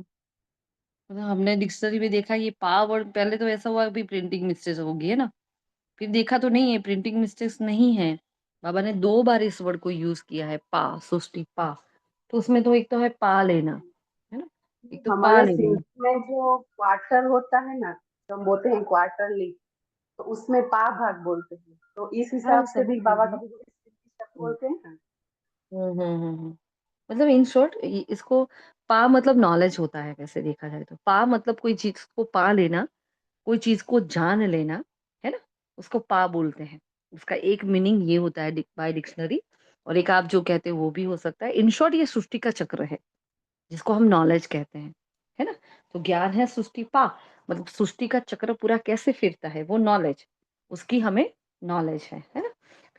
मतलब हमने डिक्शनरी में देखा ये पा वर्ड, पहले तो ऐसा हुआ अभी प्रिंटिंग मिस्टेक्स होगी, है ना? फिर देखा तो नहीं है प्रिंटिंग मिस्टेक्स नहीं है, बाबा ने 2 बार इस वर्ड को यूज किया है, पा, सृष्टि पा। तो उसमें तो एक तो है पा लेना, है ना? एक तो पा हमारे लेना। सिंध में जो क्वार्टर होता है ना, तो हम बोलते हैं क्वार्टरली, तो उसमें पा भाग बोलते हैं, तो इस हाँ हिसाब से समझ भी गई बाबा मैं। कभी कभी शब्द हम्म बोलते हैं ना। हम्म। मतलब इन शॉर्ट इसको पा मतलब नॉलेज होता है, वैसे देखा जाए तो पा मतलब कोई चीज को पा लेना, कोई चीज को जान लेना, है ना? उसको पा बोलते हैं। उसका एक मीनिंग ये होता है बाय डिक्शनरी, और एक आप जो कहते हैं वो भी हो सकता है। इन शॉर्ट ये सृष्टि का चक्र है, जिसको हम नॉलेज कहते हैं, है ना? तो ज्ञान है सृष्टि पा, मतलब सृष्टि का चक्र पूरा कैसे फिरता है वो नॉलेज, उसकी हमें नॉलेज है ना?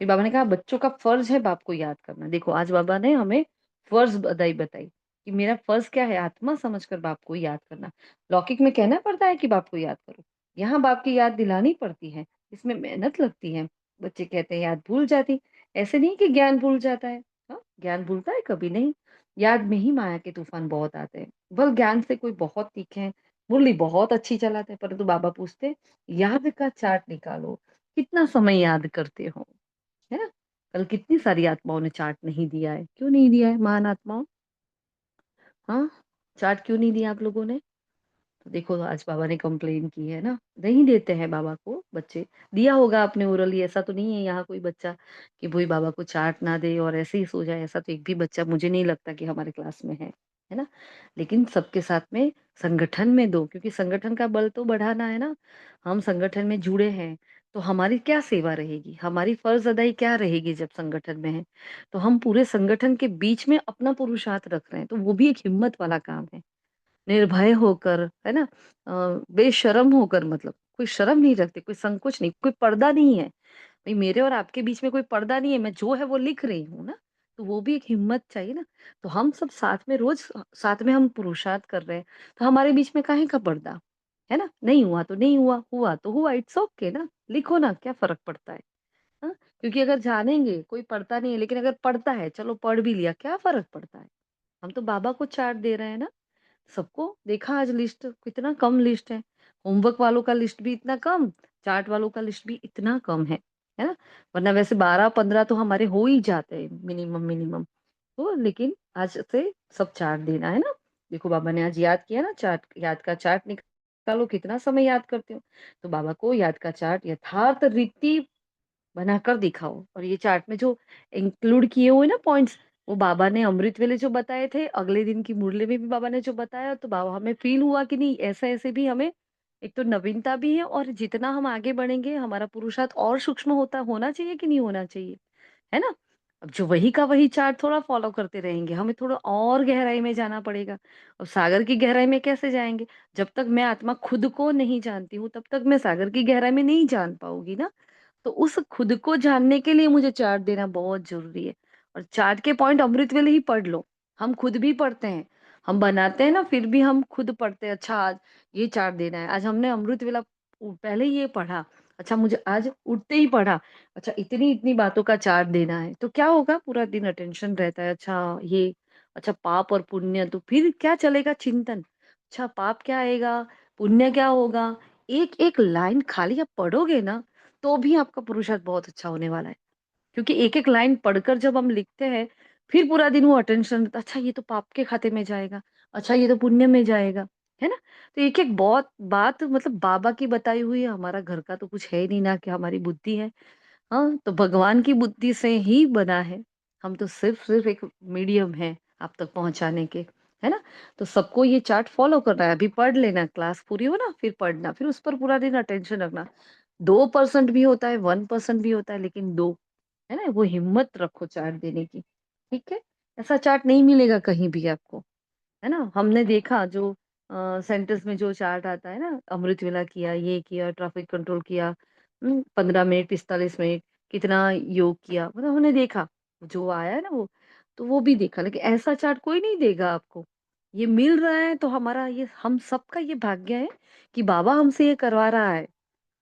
फिर बाबा ने कहा बच्चों का फर्ज है बाप को याद करना। देखो आज बाबा ने हमें फर्ज बधाई बताई कि मेरा फर्ज क्या है, आत्मा समझकर बाप को याद करना। लौकिक में कहना पड़ता है कि बाप को याद करो, यहाँ बाप की याद दिलानी पड़ती है, इसमें मेहनत लगती है। बच्चे कहते हैं याद भूल जाती, ऐसे नहीं कि ज्ञान भूल जाता है। हाँ ज्ञान भूलता है कभी नहीं, याद में ही माया के तूफान बहुत आते हैं। बल ज्ञान से कोई बहुत तीखे हैं, मुरली बहुत अच्छी चलाते हैं, परंतु बाबा पूछते याद का चार्ट निकालो, कितना समय याद करते हो, है ना? कल कितनी सारी आत्माओं ने चार्ट नहीं दिया है, क्यों नहीं दिया है महान आत्माओं? हाँ, चार्ट क्यों नहीं दिया आप लोगों ने? तो देखो आज बाबा ने कंप्लेन की है ना, नहीं देते हैं बाबा को बच्चे। दिया होगा आपने ओरली, ऐसा तो नहीं है यहाँ कोई बच्चा कि भाई बाबा को चार्ट ना दे और ऐसे ही सो जाए, ऐसा तो एक भी बच्चा मुझे नहीं लगता कि हमारे क्लास में है ना। लेकिन सबके साथ में संगठन में दो, क्योंकि संगठन का बल तो बढ़ाना है ना। हम संगठन में जुड़े हैं तो हमारी क्या सेवा रहेगी, हमारी फर्ज अदाई क्या रहेगी जब संगठन में है। तो हम पूरे संगठन के बीच में अपना पुरुषार्थ रख रहे हैं, तो वो भी एक हिम्मत वाला काम है। निर्भय होकर, है ना, बेशर्म होकर, मतलब कोई शर्म नहीं रखते, कोई संकोच नहीं, कोई पर्दा नहीं है। भाई मेरे और आपके बीच में कोई पर्दा नहीं है, मैं जो है वो लिख रही हूँ ना, तो वो भी एक हिम्मत चाहिए ना। तो हम सब साथ में रोज साथ में हम पुरुषार्थ कर रहे हैं, तो हमारे बीच में काहे का पर्दा, है ना। नहीं हुआ तो नहीं हुआ, हुआ तो हुआ, इट्स ओके ना, लिखो ना, क्या फर्क पड़ता है। हाँ? क्योंकि अगर जानेंगे कोई पढ़ता नहीं है, लेकिन अगर पढ़ता है, चलो पढ़ भी लिया, क्या फर्क पड़ता है। हम तो बाबा को चार्ट दे रहे हैं ना सबको। देखा आज लिस्ट कितना कम लिस्ट है, होमवर्क वालों का लिस्ट भी इतना कम, चार्ट वालों का लिस्ट भी इतना कम है ना। वरना वैसे 12-15 तो हमारे हो ही जाते हैं मिनिमम मिनिमम। तो लेकिन आज से सब चार्ट देना है ना। देखो बाबा ने आज याद किया ना, चार्ट याद का चार्ट निकालो, कितना समय याद करते हो। तो बाबा को याद का चार्ट यथार्थ रीति बनाकर दिखाओ। और ये चार्ट में जो इंक्लूड किए हुए ना पॉइंट्स, वो बाबा ने अमृत वेले जो बताए थे, अगले दिन की मुरली में भी बाबा ने जो बताया, तो बाबा हमें फील हुआ कि नहीं ऐसे ऐसे भी हमें एक तो नवीनता भी है, और जितना हम आगे बढ़ेंगे हमारा पुरुषार्थ और सूक्ष्म होना चाहिए कि नहीं होना चाहिए, है ना। अब जो वही का वही चार्ट थोड़ा फॉलो करते रहेंगे, हमें थोड़ा और गहराई में जाना पड़ेगा। अब सागर की गहराई में कैसे जाएंगे? जब तक मैं आत्मा खुद को नहीं जानती हूँ, तब तक मैं सागर की गहराई में नहीं जान पाऊंगी ना। तो उस खुद को जानने के लिए मुझे चार्ट देना बहुत ज़रूरी है। और चार्ट के पॉइंट अमृत वेले ही पढ़ लो। हम खुद भी पढ़ते हैं, हम बनाते हैं ना, फिर भी हम खुद पढ़ते हैं, अच्छा आज ये चार्ट देना है, आज हमने अमृत वेला पहले ये पढ़ा, अच्छा मुझे आज उठते ही पढ़ा, अच्छा इतनी-इतनी बातों का चार्ट देना है, तो क्या होगा पूरा दिन अटेंशन रहता है, अच्छा ये, अच्छा पाप और पुण्य, तो फिर क्या चलेगा चिंतन, अच्छा पाप क्या आएगा, पुण्य क्या होगा, एक-एक लाइन खाली आप पढ़ोगे ना, तो भी आपका पुरुषार्थ बहुत अच्छा होने वाला है। क्योंकि एक-एक लाइन पढ़कर जब हम लिखते हैं, फिर पूरा दिन वो अटेंशन, अच्छा ये तो पाप के खाते में जाएगा, अच्छा ये तो पुण्य में जाएगा, है ना? तो एक-एक बहुत बात मतलब बाबा की बताई हुई है, हमारा घर का तो कुछ है ही नहीं ना कि हमारी बुद्धि है। हाँ, तो भगवान की बुद्धि से ही बना है। हम तो सिर्फ़ एक मीडियम हैं आप तक पहुँचाने के, है ना? तो सबको ये चार्ट फ़ॉलो करना है। अभी पढ़ लेना, क्लास पूरी हो ना फिर पढ़ना, फिर उस पर पूरा दिन अटेंशन रखना। 2% भी होता है, 1% भी होता है, लेकिन 2, है ना? वो हिम्मत रखो चार्ट देने की, ठीक है? ऐसा चार्ट नहीं मिलेगा कहीं भी आपको। है ना? हमने देखा जो सेंटेंस में जो चार्ट आता है ना, अमृत वेला किया, ये किया, ट्रैफिक कंट्रोल किया, 15 मिनट, 45 मिनट, कितना योग किया, मतलब हमने देखा, जो आया है ना वो, तो वो भी देखा, लेकिन ऐसा चार्ट कोई नहीं देगा आपको। ये मिल रहा है तो हमारा ये हम सबका ये भाग्य है कि बाबा हमसे ये करवा रहा है।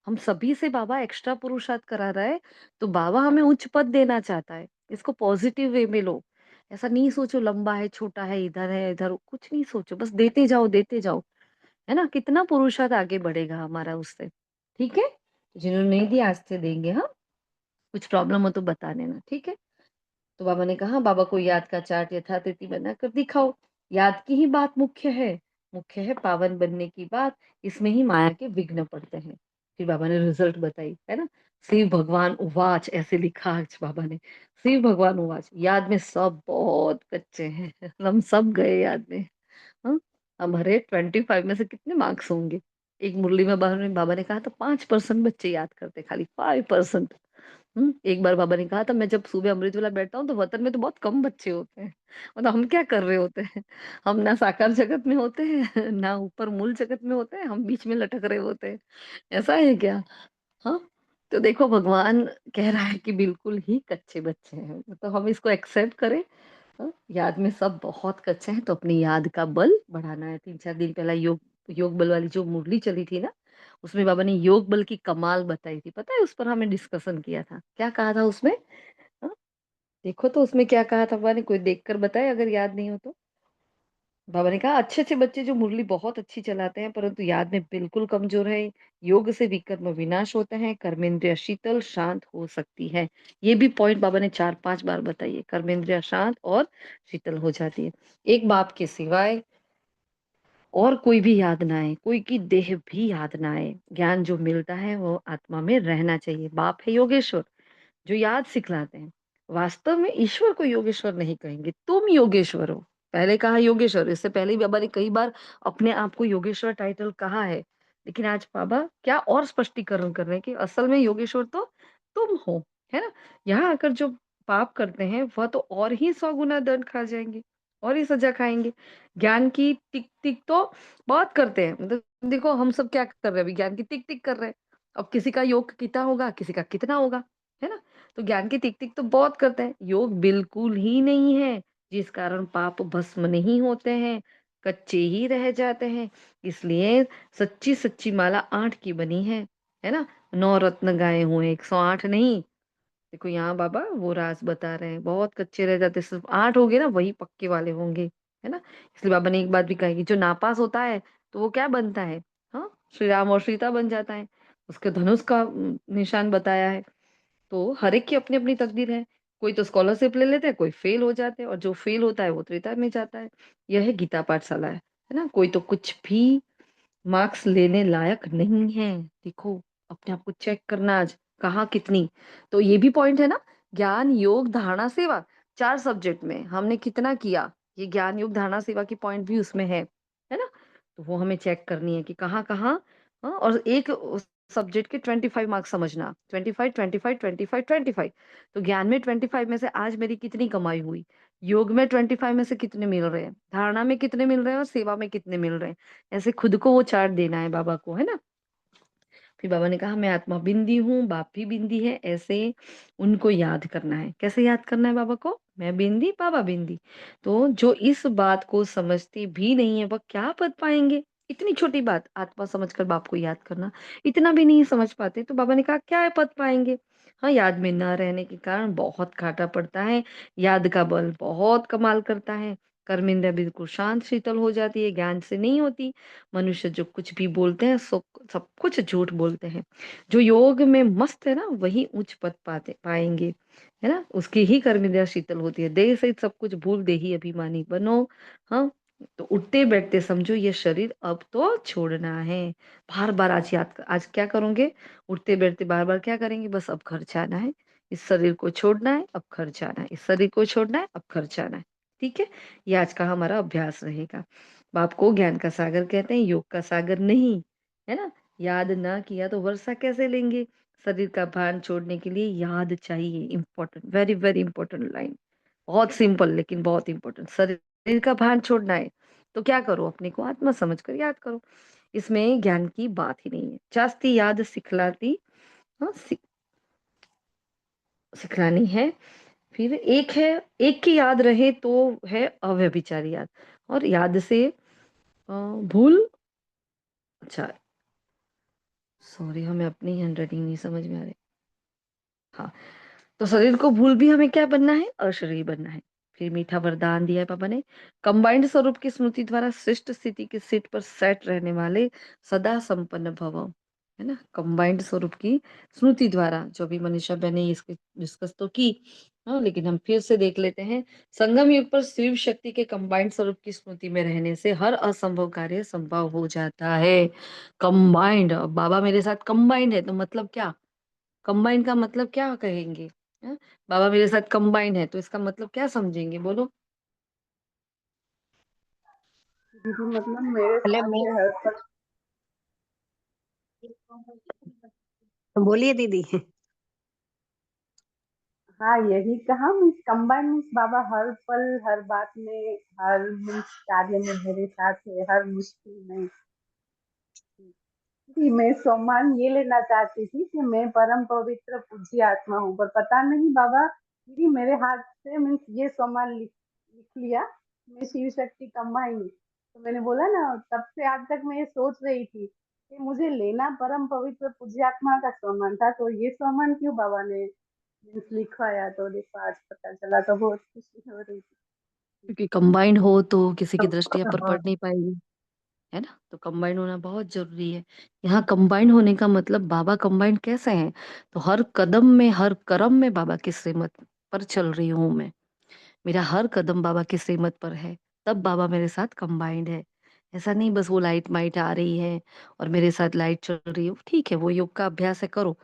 हम सभी से बाबा एक्स्ट्रा पुरुषार्थ करा रहा है, तो बाबा हमें उच्च पद देना चाहता है। इसको पॉजिटिव वे में लो। ऐसा नहीं सोचो लंबा है, इधर कुछ नहीं सोचो, बस देते जाओ, है ना? कितना पुरुषार्थ आगे बढ़ेगा हमारा उससे, ठीक है? जिन्होंने नहीं दिया आज से देंगे, हाँ? कुछ प्रॉब्लम हो तो बता देना, ठीक है? तो बाबा ने कहा बाबा को याद का चार्ट यथातिथि बनाकर दिखाओ। याद की ही बात मुख्य है पावन बनने की बात, इसमें ही माया के विघ्न पड़ते हैं। फिर बाबा ने रिजल्ट बताई, है ना। शिव भगवान उवाच ऐसे लिखा आज बाबा ने। शिव भगवान उवाच, याद में सब बहुत कच्चे हैं। हम सब गए याद में। हाँ, हमारे 25 में से कितने मार्क्स होंगे? एक मुरली में बाबा ने कहा था 5% बच्चे याद करते, खाली 5%। एक बार बाबा ने कहा था मैं जब सुबह अमृत वेला बैठता हूँ तो वतन में तो बहुत कम बच्चे होते हैं। मतलब हम क्या कर रहे होते हैं? हम ना साकार जगत में होते हैं, ना ऊपर मूल जगत में होते हैं, हम बीच में लटक रहे होते हैं। ऐसा है क्या? हाँ, तो देखो भगवान कह रहा है कि बिल्कुल ही कच्चे बच्चे हैं, मतलब हम इसको एक्सेप्ट करें। हाँ, याद में सब बहुत कच्चे हैं, तो अपनी याद का बल बढ़ाना है। 3-4 दिन पहले योग योग बल वाली जो मुरली चली थी ना, उसमें बाबा ने योग बल की कमाल बताई थी, पता है? उस पर हमें डिस्कशन किया था। क्या कहा था उसमें? हाँ, देखो तो उसमें क्या कहा था बाबा ने, कोई देखकर बताए अगर याद नहीं हो तो? बाबा ने कहा अच्छे अच्छे बच्चे जो मुरली बहुत अच्छी चलाते हैं परंतु याद में बिल्कुल कमजोर है, योग से विकर्म विनाश होता है, कर्मेंद्रिय शीतल शांत हो सकती है। ये भी पॉइंट बाबा ने 4-5 बार बताई है, कर्मेंद्रिय शांत और शीतल हो जाती है। एक बाप के सिवाय और कोई भी याद ना आए, कोई की देह भी याद ना आए, ज्ञान जो मिलता है वो आत्मा में रहना चाहिए। बाप है योगेश्वर जो याद सिखलाते हैं। वास्तव में ईश्वर को योगेश्वर नहीं कहेंगे, तुम योगेश्वर हो। पहले कहा योगेश्वर, इससे पहले भी बाबा ने कई बार अपने आप को योगेश्वर टाइटल कहा है, लेकिन आज बाबा क्या और स्पष्टीकरण कर रहे हैं कि असल में योगेश्वर तो तुम हो, है ना। यहाँ आकर जो पाप करते हैं वह तो और ही 100 गुना दंड खा जाएंगे, और ही सजा खाएंगे। ज्ञान की टिक टिक तो बहुत करते हैं, मतलब देखो हम सब क्या कर रहे हैं, अभी ज्ञान की टिक टिक कर रहे हैं। अब किसी का योग कितना होगा, किसी का कितना होगा, है ना। तो ज्ञान की टिक टिक तो बहुत करते हैं, योग बिल्कुल ही नहीं है, जिस कारण पाप भस्म नहीं होते हैं, कच्चे ही रह जाते हैं। इसलिए सच्ची सच्ची माला 8 की बनी है ना। 9 रत्न गाए हुए 108 नहीं। देखो यहाँ बाबा वो राज बता रहे हैं, बहुत कच्चे रह जाते, सिर्फ 8 हो गए ना वही पक्के वाले होंगे, है ना। इसलिए बाबा ने एक बात भी कही कि जो नापास होता है तो वो क्या बनता है, हाँ, श्री राम और सीता बन जाता है। उसके धनुष का निशान बताया है। तो हर एक की अपनी अपनी तकदीर है। कोई तो स्कॉलरशिप ले लेते हैं, कोई फेल हो जाते हैं, और जो फेल होता है वो त्रेता में जाता है। यह है गीता पाठशाला है ना। कोई तो कुछ भी मार्क्स लेने लायक नहीं है। देखो अपने आप को चेक करना आज कहाँ कितनी। तो ये भी पॉइंट है ना, ज्ञान योग धारणा सेवा 4 सब्जेक्ट में हमने कितना किया, ये ज्ञान योग धारणा सेवा की पॉइंट भी उसमें है ना। तो वो हमें चेक करनी है कि कहाँ कहाँ। हाँ, और एक सब्जेक्ट के 25 मार्क्स समझना, 25 25 25 25। तो ज्ञान में 25 में से आज मेरी कितनी कमाई हुई, योग में 25 में से कितने मिल रहे हैं, धारणा में कितने मिल रहे हैं, और सेवा में कितने मिल रहे हैं। ऐसे खुद को वो चार्ट देना है बाबा को, है ना। फिर बाबा ने कहा मैं आत्मा बिंदी हूँ, बाप भी बिंदी है, ऐसे उनको याद करना है। कैसे याद करना है बाबा को, मैं बिंदी बाबा बिंदी। तो जो इस बात को समझते भी नहीं है वह क्या पद पाएंगे। इतनी छोटी बात आत्मा समझकर बाप को याद करना, इतना भी नहीं समझ पाते तो बाबा ने कहा क्या है पद पाएंगे। हाँ, याद में न रहने के कारण बहुत घाटा पड़ता है, याद का बल बहुत कमाल करता है, कर्मेंद्रिय बिल्कुल शांत शीतल हो जाती है, ज्ञान से नहीं होती। मनुष्य जो कुछ भी बोलते हैं सब कुछ झूठ बोलते हैं। जो योग में मस्त है ना वही उच्च पद पाते पाएंगे, है ना। उसकी ही कर्मेंद्रिय शीतल होती है, देह सहित सब कुछ भूल देही अभिमानी बनो। हाँ, तो उठते बैठते समझो ये शरीर अब तो छोड़ना है। बार बार आज आज क्या करोगे, उठते बैठते बार बार क्या करेंगे, बस अब घर जाना है, इस शरीर को छोड़ना है, अब घर जाना है, इस शरीर को छोड़ना है, अब घर जाना है। ठीक है, ये आज का हमारा अभ्यास रहेगा। बाप को ज्ञान का सागर कहते हैं, योग का सागर नहीं, है ना। याद ना किया तो वर्षा कैसे लेंगे। शरीर का भान छोड़ने के लिए याद चाहिए, important, very very important line. बहुत सिंपल लेकिन बहुत इंपॉर्टेंट। शरीर का भान छोड़ना है तो क्या करो, अपने को आत्मा समझकर याद करो। इसमें ज्ञान की बात ही नहीं है। जास्ती याद सिखलाती, हाँ, सिखलानी है। फिर एक है, एक की याद रहे तो है अव्यभिचारी याद, और याद से भूल। अच्छा, सॉरी, हमें अपनी हैंडराइटिंग नहीं समझ में आ रही। हाँ, तो शरीर को भूल भी हमें क्या बनना है, अशरीरी बनना है। फिर मीठा वरदान दिया है पापा ने, कंबाइंड स्वरूप की स्मृति द्वारा श्रेष्ठ स्थिति के सीट पर सेट रहने वाले सदा संपन्न भव, है ना। कंबाइंड स्वरूप की स्मृति द्वारा, जो भी मनीषा बहन ने इसके डिस्कस तो की, हाँ, लेकिन हम फिर से देख लेते हैं। संगम युग पर शिव शक्ति के कंबाइंड स्वरूप की स्मृति में रहने से हर असंभव कार्य संभव हो जाता है। कंबाइंड, बाबा मेरे साथ कंबाइंड है तो मतलब क्या, कंबाइन का मतलब क्या कहेंगे, हैं? बाबा मेरे साथ कंबाइन है तो इसका मतलब क्या समझेंगे, बोलो। दीदी मतलब मेरे मतलब साथ मैं है हर पल। बोलिए दीदी। हाँ, यही कहा मीन्स कंबाइन मीन्स बाबा हर पल हर बात में, हर मीन्स कार्य में मेरे साथ है, हर मुश्किल में। जी, मैं सम्मान ये लेना चाहती थी कि मैं परम पवित्र पूज्य आत्मा हूँ, पर पता नहीं बाबा दीदी मेरे हाथ से मीन्स ये सम्मान लिख लिया, मैं शिव शक्ति कंबाइन हूँ। तो मैंने बोला ना, तब से आज तक मैं ये सोच रही थी कि मुझे लेना परम पवित्र पूज्य आत्मा का सम्मान था, तो ये सम्मान क्यों बाबा ने मीन्स लिखवाया। तो देखो आज पता चला, तो बहुत खुशी हो रही थी। क्योंकि कंबाइंड हो तो किसी की दृष्टि आप पर हाँ पड़ नहीं पाएगी, है ना? तो कंबाइंड होना बहुत ज़रूरी है। यहाँ कंबाइंड होने का मतलब बाबा कंबाइंड कैसे हैं? तो हर कदम में, हर कर्म में बाबा की श्रीमत पर चल रही हूँ मैं। मेरा हर कदम बाबा की श्रीमत पर है, तब बाबा मेरे साथ कंबाइंड है। ऐसा नहीं बस वो लाइट माइट आ रही है और मेरे साथ लाइट चल रही है, ठीक है वो योग का अभ्यास है करो।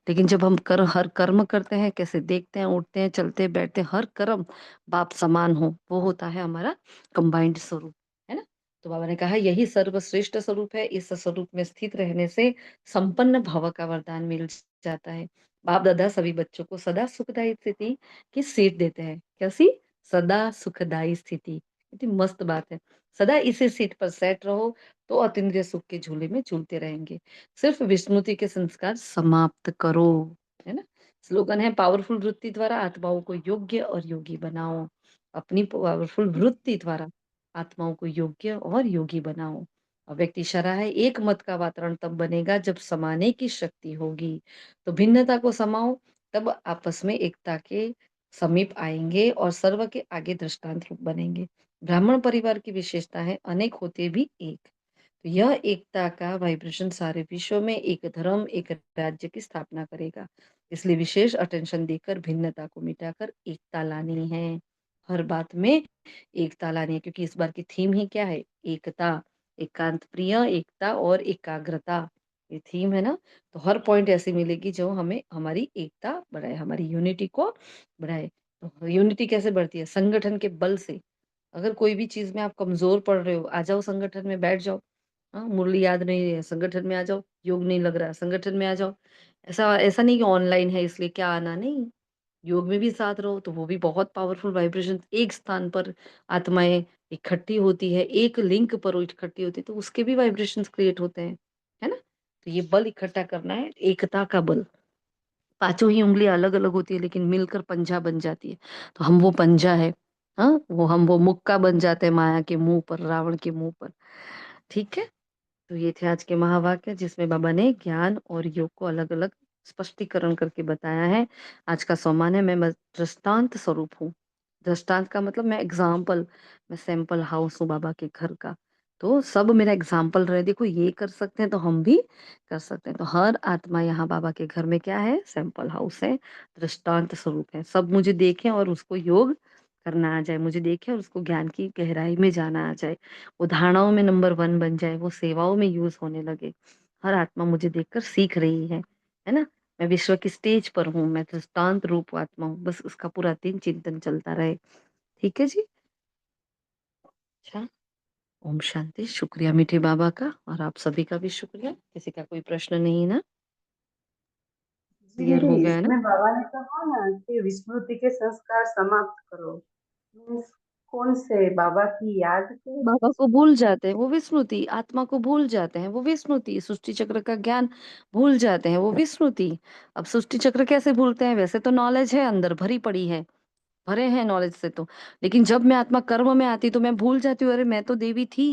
लेकिन जब हम हर कर्म करते हैं, कैसे देखते हैं, उठते हैं, चलते बैठते हैं, हर कर्म बाप समान हो, वो होता है हमारा कंबाइंड स्वरूप, है ना? तो बाबा ने कहा यही सर्वश्रेष्ठ स्वरूप है, इस स्वरूप में स्थित रहने से संपन्न भव का वरदान मिल जाता है। बाप दादा सभी बच्चों को सदा सुखदायी स्थिति की सीट देते हैं। कैसी? सदा सुखदायी स्थिति। कितनी मस्त बात है। सदा इसी सीट पर सेट रहो तो अतीन्द्रिय सुख के झूले में झूलते रहेंगे। सिर्फ विस्मृति के संस्कार समाप्त करो, है ना? स्लोगन है पावरफुल वृत्ति द्वारा आत्माओं को योग्य और योगी बनाओ। अपनी पावरफुल वृत्ति द्वारा आत्माओं को योग्य और योगी बनाओ। और व्यक्ति शरा है एक मत का वातावरण तब बनेगा जब समाने की शक्ति होगी। तो भिन्नता को समाओ, तब आपस में एकता के समीप आएंगे और सर्व के आगे दृष्टांत रूप बनेंगे। ब्राह्मण परिवार की विशेषता है अनेक होते भी एक। तो यह एकता का वाइब्रेशन सारे विश्व में एक धर्म, एक राज्य की स्थापना करेगा। इसलिए विशेष अटेंशन देकर भिन्नता को मिटाकर एकता लानी है। हर बात में एकता लानी है, क्योंकि इस बार की थीम ही क्या है? एकता, एकांत प्रिय, एकता और एकाग्रता, ये थीम है ना। तो हर पॉइंट ऐसी मिलेगी जो हमें हमारी एकता बढ़ाए, हमारी यूनिटी को बढ़ाए। तो यूनिटी कैसे बढ़ती है? संगठन के बल से। अगर कोई भी चीज में आप कमजोर पड़ रहे हो, आ जाओ संगठन में, बैठ जाओ। हाँ, मुरली याद नहीं है, संगठन में आ जाओ। योग नहीं लग रहा है, संगठन में आ जाओ। ऐसा ऐसा नहीं कि ऑनलाइन है इसलिए क्या आना, नहीं। योग में भी साथ रहो तो वो भी बहुत पावरफुल वाइब्रेशन। एक स्थान पर आत्माएं इकट्ठी होती है, एक लिंक पर वो इकट्ठी होती है, तो उसके भी वाइब्रेशंस क्रिएट होते हैं, है ना? तो ये बल इकट्ठा करना है, एकता का बल। पांचों ही उंगलियां अलग अलग होती है लेकिन मिलकर पंजा बन जाती है। तो हम वो पंजा है। हाँ, हम वो मुक्का बन जाते हैं माया के मुंह पर, रावण के मुंह पर। ठीक है। तो ये थे आज के महावाक्य, जिसमें बाबा ने ज्ञान और योग को अलग अलग स्पष्टीकरण करके बताया है। आज का सम्मान है, मैं दृष्टांत स्वरूप हूँ। दृष्टांत का मतलब मैं एग्जाम्पल, मैं सैंपल हाउस हूँ बाबा के घर का। तो सब मेरा एग्जाम्पल रहे, देखो ये कर सकते हैं तो हम भी कर सकते हैं। तो हर आत्मा यहाँ बाबा के घर में क्या है? सैंपल हाउस है, दृष्टांत स्वरूप है। सब मुझे देखें और उसको योग करना आ जाए, मुझे देखे और उसको ज्ञान की गहराई में जाना आ जाए, वो धारणाओं में नंबर 1 बन जाए, वो सेवाओं में यूज़ होने लगे। हर आत्मा मुझे देखकर सीख रही है ना? मैं विश्व की स्टेज पर हूँ, मैं दृष्टांत रूप आत्मा हूँ, बस उसका पूरा दिन चिंतन चलता रहे। ठीक है जी? अच्छा, ओम शांति। शुक्रिया मीठे बाबा का, और आप सभी का भी शुक्रिया। किसी का कोई प्रश्न नहीं ना? जी क्लियर दीदी, हो गया ना? इसमें बाबा ने कहा ना कि विस्मृति के संस्कार समाप्त करो। मीन्स कौन से? बाबा की याद के? बाबा को भूल जाते हैं, वो विस्मृति। आत्मा को भूल जाते हैं, वो विस्मृति। सृष्टि चक्र का ज्ञान भूल जाते हैं, वो विस्मृति। अब सृष्टि चक्र कैसे भूलते हैं? वैसे तो नॉलेज है, अंदर भरी पड़ी है, भरे हैं नॉलेज से तो। लेकिन जब मैं आत्मा कर्म में आती तो मैं भूल जाती हूँ, अरे मैं तो देवी थी,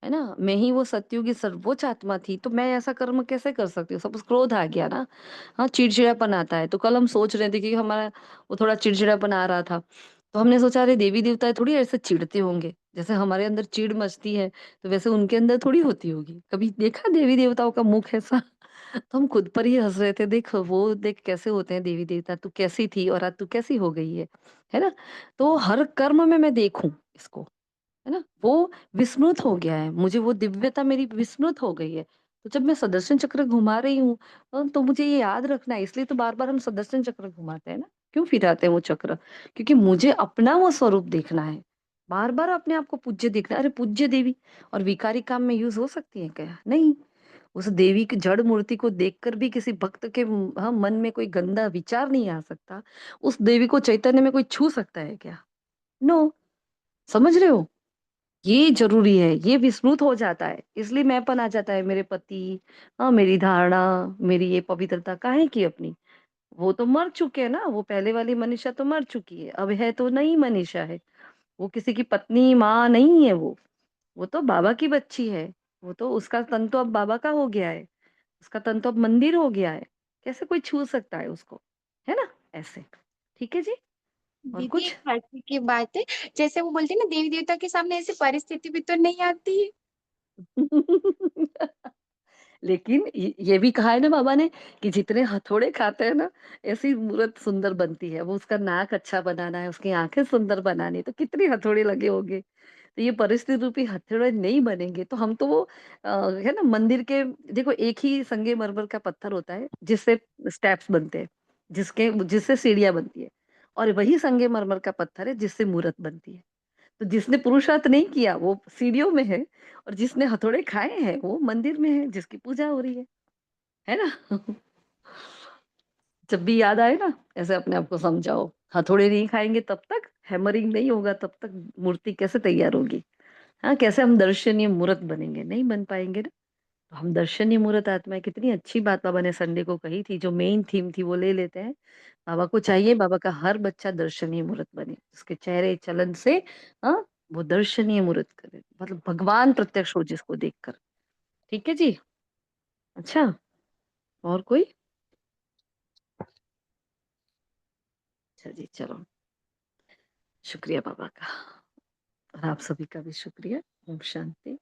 है ना? मैं ही वो सत्युग की सर्वोच्च आत्मा थी, तो मैं ऐसा कर्म कैसे कर सकती हूँ? सपोज क्रोध आ गया ना, हाँ, चिड़चिड़ापन आता है। तो कल हम सोच रहे थे कि हमारा वो थोड़ा चिड़चिड़ापन आ रहा था, तो हमने सोचा अरे देवी देवता थोड़ी ऐसे चिढ़ते होंगे, जैसे हमारे अंदर चिढ़ मचती है तो वैसे उनके अंदर थोड़ी होती होगी। कभी देखा देवी देवताओं का मुख ऐसा? तो हम खुद पर ही हंस रहे थे, देख वो देख कैसे होते हैं देवी देवता, तू कैसी थी और आज तू कैसी हो गई है ना? तो हर कर्म में मैं देखूं इसको, है ना? वो विस्मृत हो गया है, मुझे वो दिव्यता मेरी विस्मृत हो गई है। तो जब मैं सुदर्शन चक्र घुमा रही हूँ, तो मुझे ये याद रखना है, इसलिए तो बार-बार हम सुदर्शन चक्र घुमाते हैं ना। क्यों फिराते हैं वो चक्र? क्योंकि मुझे अपना वो स्वरूप देखना है। बार-बार अपने आप को पूज्य देखना है। अरे पूज्य देवी और विकारी काम में यूज़ हो सकती है क्या? नहीं। उस देवी की जड़ मूर्ति को देखकर भी किसी भक्त के मन में कोई गंदा विचार नहीं आ सकता। उस देवी को चैतन्य में कोई छू सकता है क्या? नो। समझ रहे हो? ये ज़रूरी है, ये विस्मृत हो जाता है, इसलिए मैंपन आ जाता है। मेरे पति, मेरी धारणा, मेरी ये पवित्रता काहे की अपनी? वो तो मर चुके हैं ना, वो पहले वाली मनीषा तो मर चुकी है, अब है तो नई मनीषा है। वो किसी की पत्नी, माँ नहीं है वो तो बाबा की बच्ची है। वो तो उसका तन तो अब बाबा का हो गया है, उसका तन तो अब मंदिर हो गया है। कैसे कोई छू सकता है उसको? है ना? ऐसे। ठीक है जी? और दीदी कुछ? एक हँसी की बात है, जैसे वो बोलते हैं ना देवी देवता के सामने ऐसी परिस्थिति भी तो नहीं आती है। लेकिन ये भी कहा है ना बाबा ने कि जितने हथौड़े खाते हैं ना, ऐसी मूरत सुंदर बनती है। वो उसका नाक अच्छा बनाना है, उसकी आँखें सुंदर बनानी है, तो कितने हथौड़े लगे होंगे। तो ये परिस्थिति रूपी हथौड़े नहीं बनेंगे, तो हम तो वो है ना मंदिर के देखो एक ही संगमरमर का पत्थर होता है, जिससे स्टेप्स बनते हैं, जिससे सीढ़ियाँ बनती है। और वही संगमरमर का पत्थर है, जिससे मूरत बनती है। तो जिसने पुरुषार्थ नहीं किया वो सीढ़ियों में है और जिसने हथौड़े खाए हैं वो मंदिर में है जिसकी पूजा हो रही है ना? जब भी याद आए ना ऐसे अपने आप को समझाओ, हथौड़े नहीं खाएंगे तब तक, हैमरिंग नहीं होगा तब तक मूर्ति कैसे तैयार होगी? हाँ, कैसे हम दर्शनीय मूर्त बनेंगे? नहीं बन पाएंगे ना। तो हम दर्शनीय मूर्त आत्मा, कितनी अच्छी बात बाबा ने संडे को कही थी, जो मेन थीम थी वो ले लेते हैं। बाबा को चाहिए बाबा का हर बच्चा दर्शनीय मूर्त बने, उसके चेहरे चलन से हाँ वो दर्शनीय मूर्त करे, मतलब भगवान प्रत्यक्ष हो जिसको देखकर। ठीक है जी। अच्छा, और कोई? अच्छा जी, चलो, शुक्रिया बाबा का, और आप सभी का भी शुक्रिया। ओम शांति।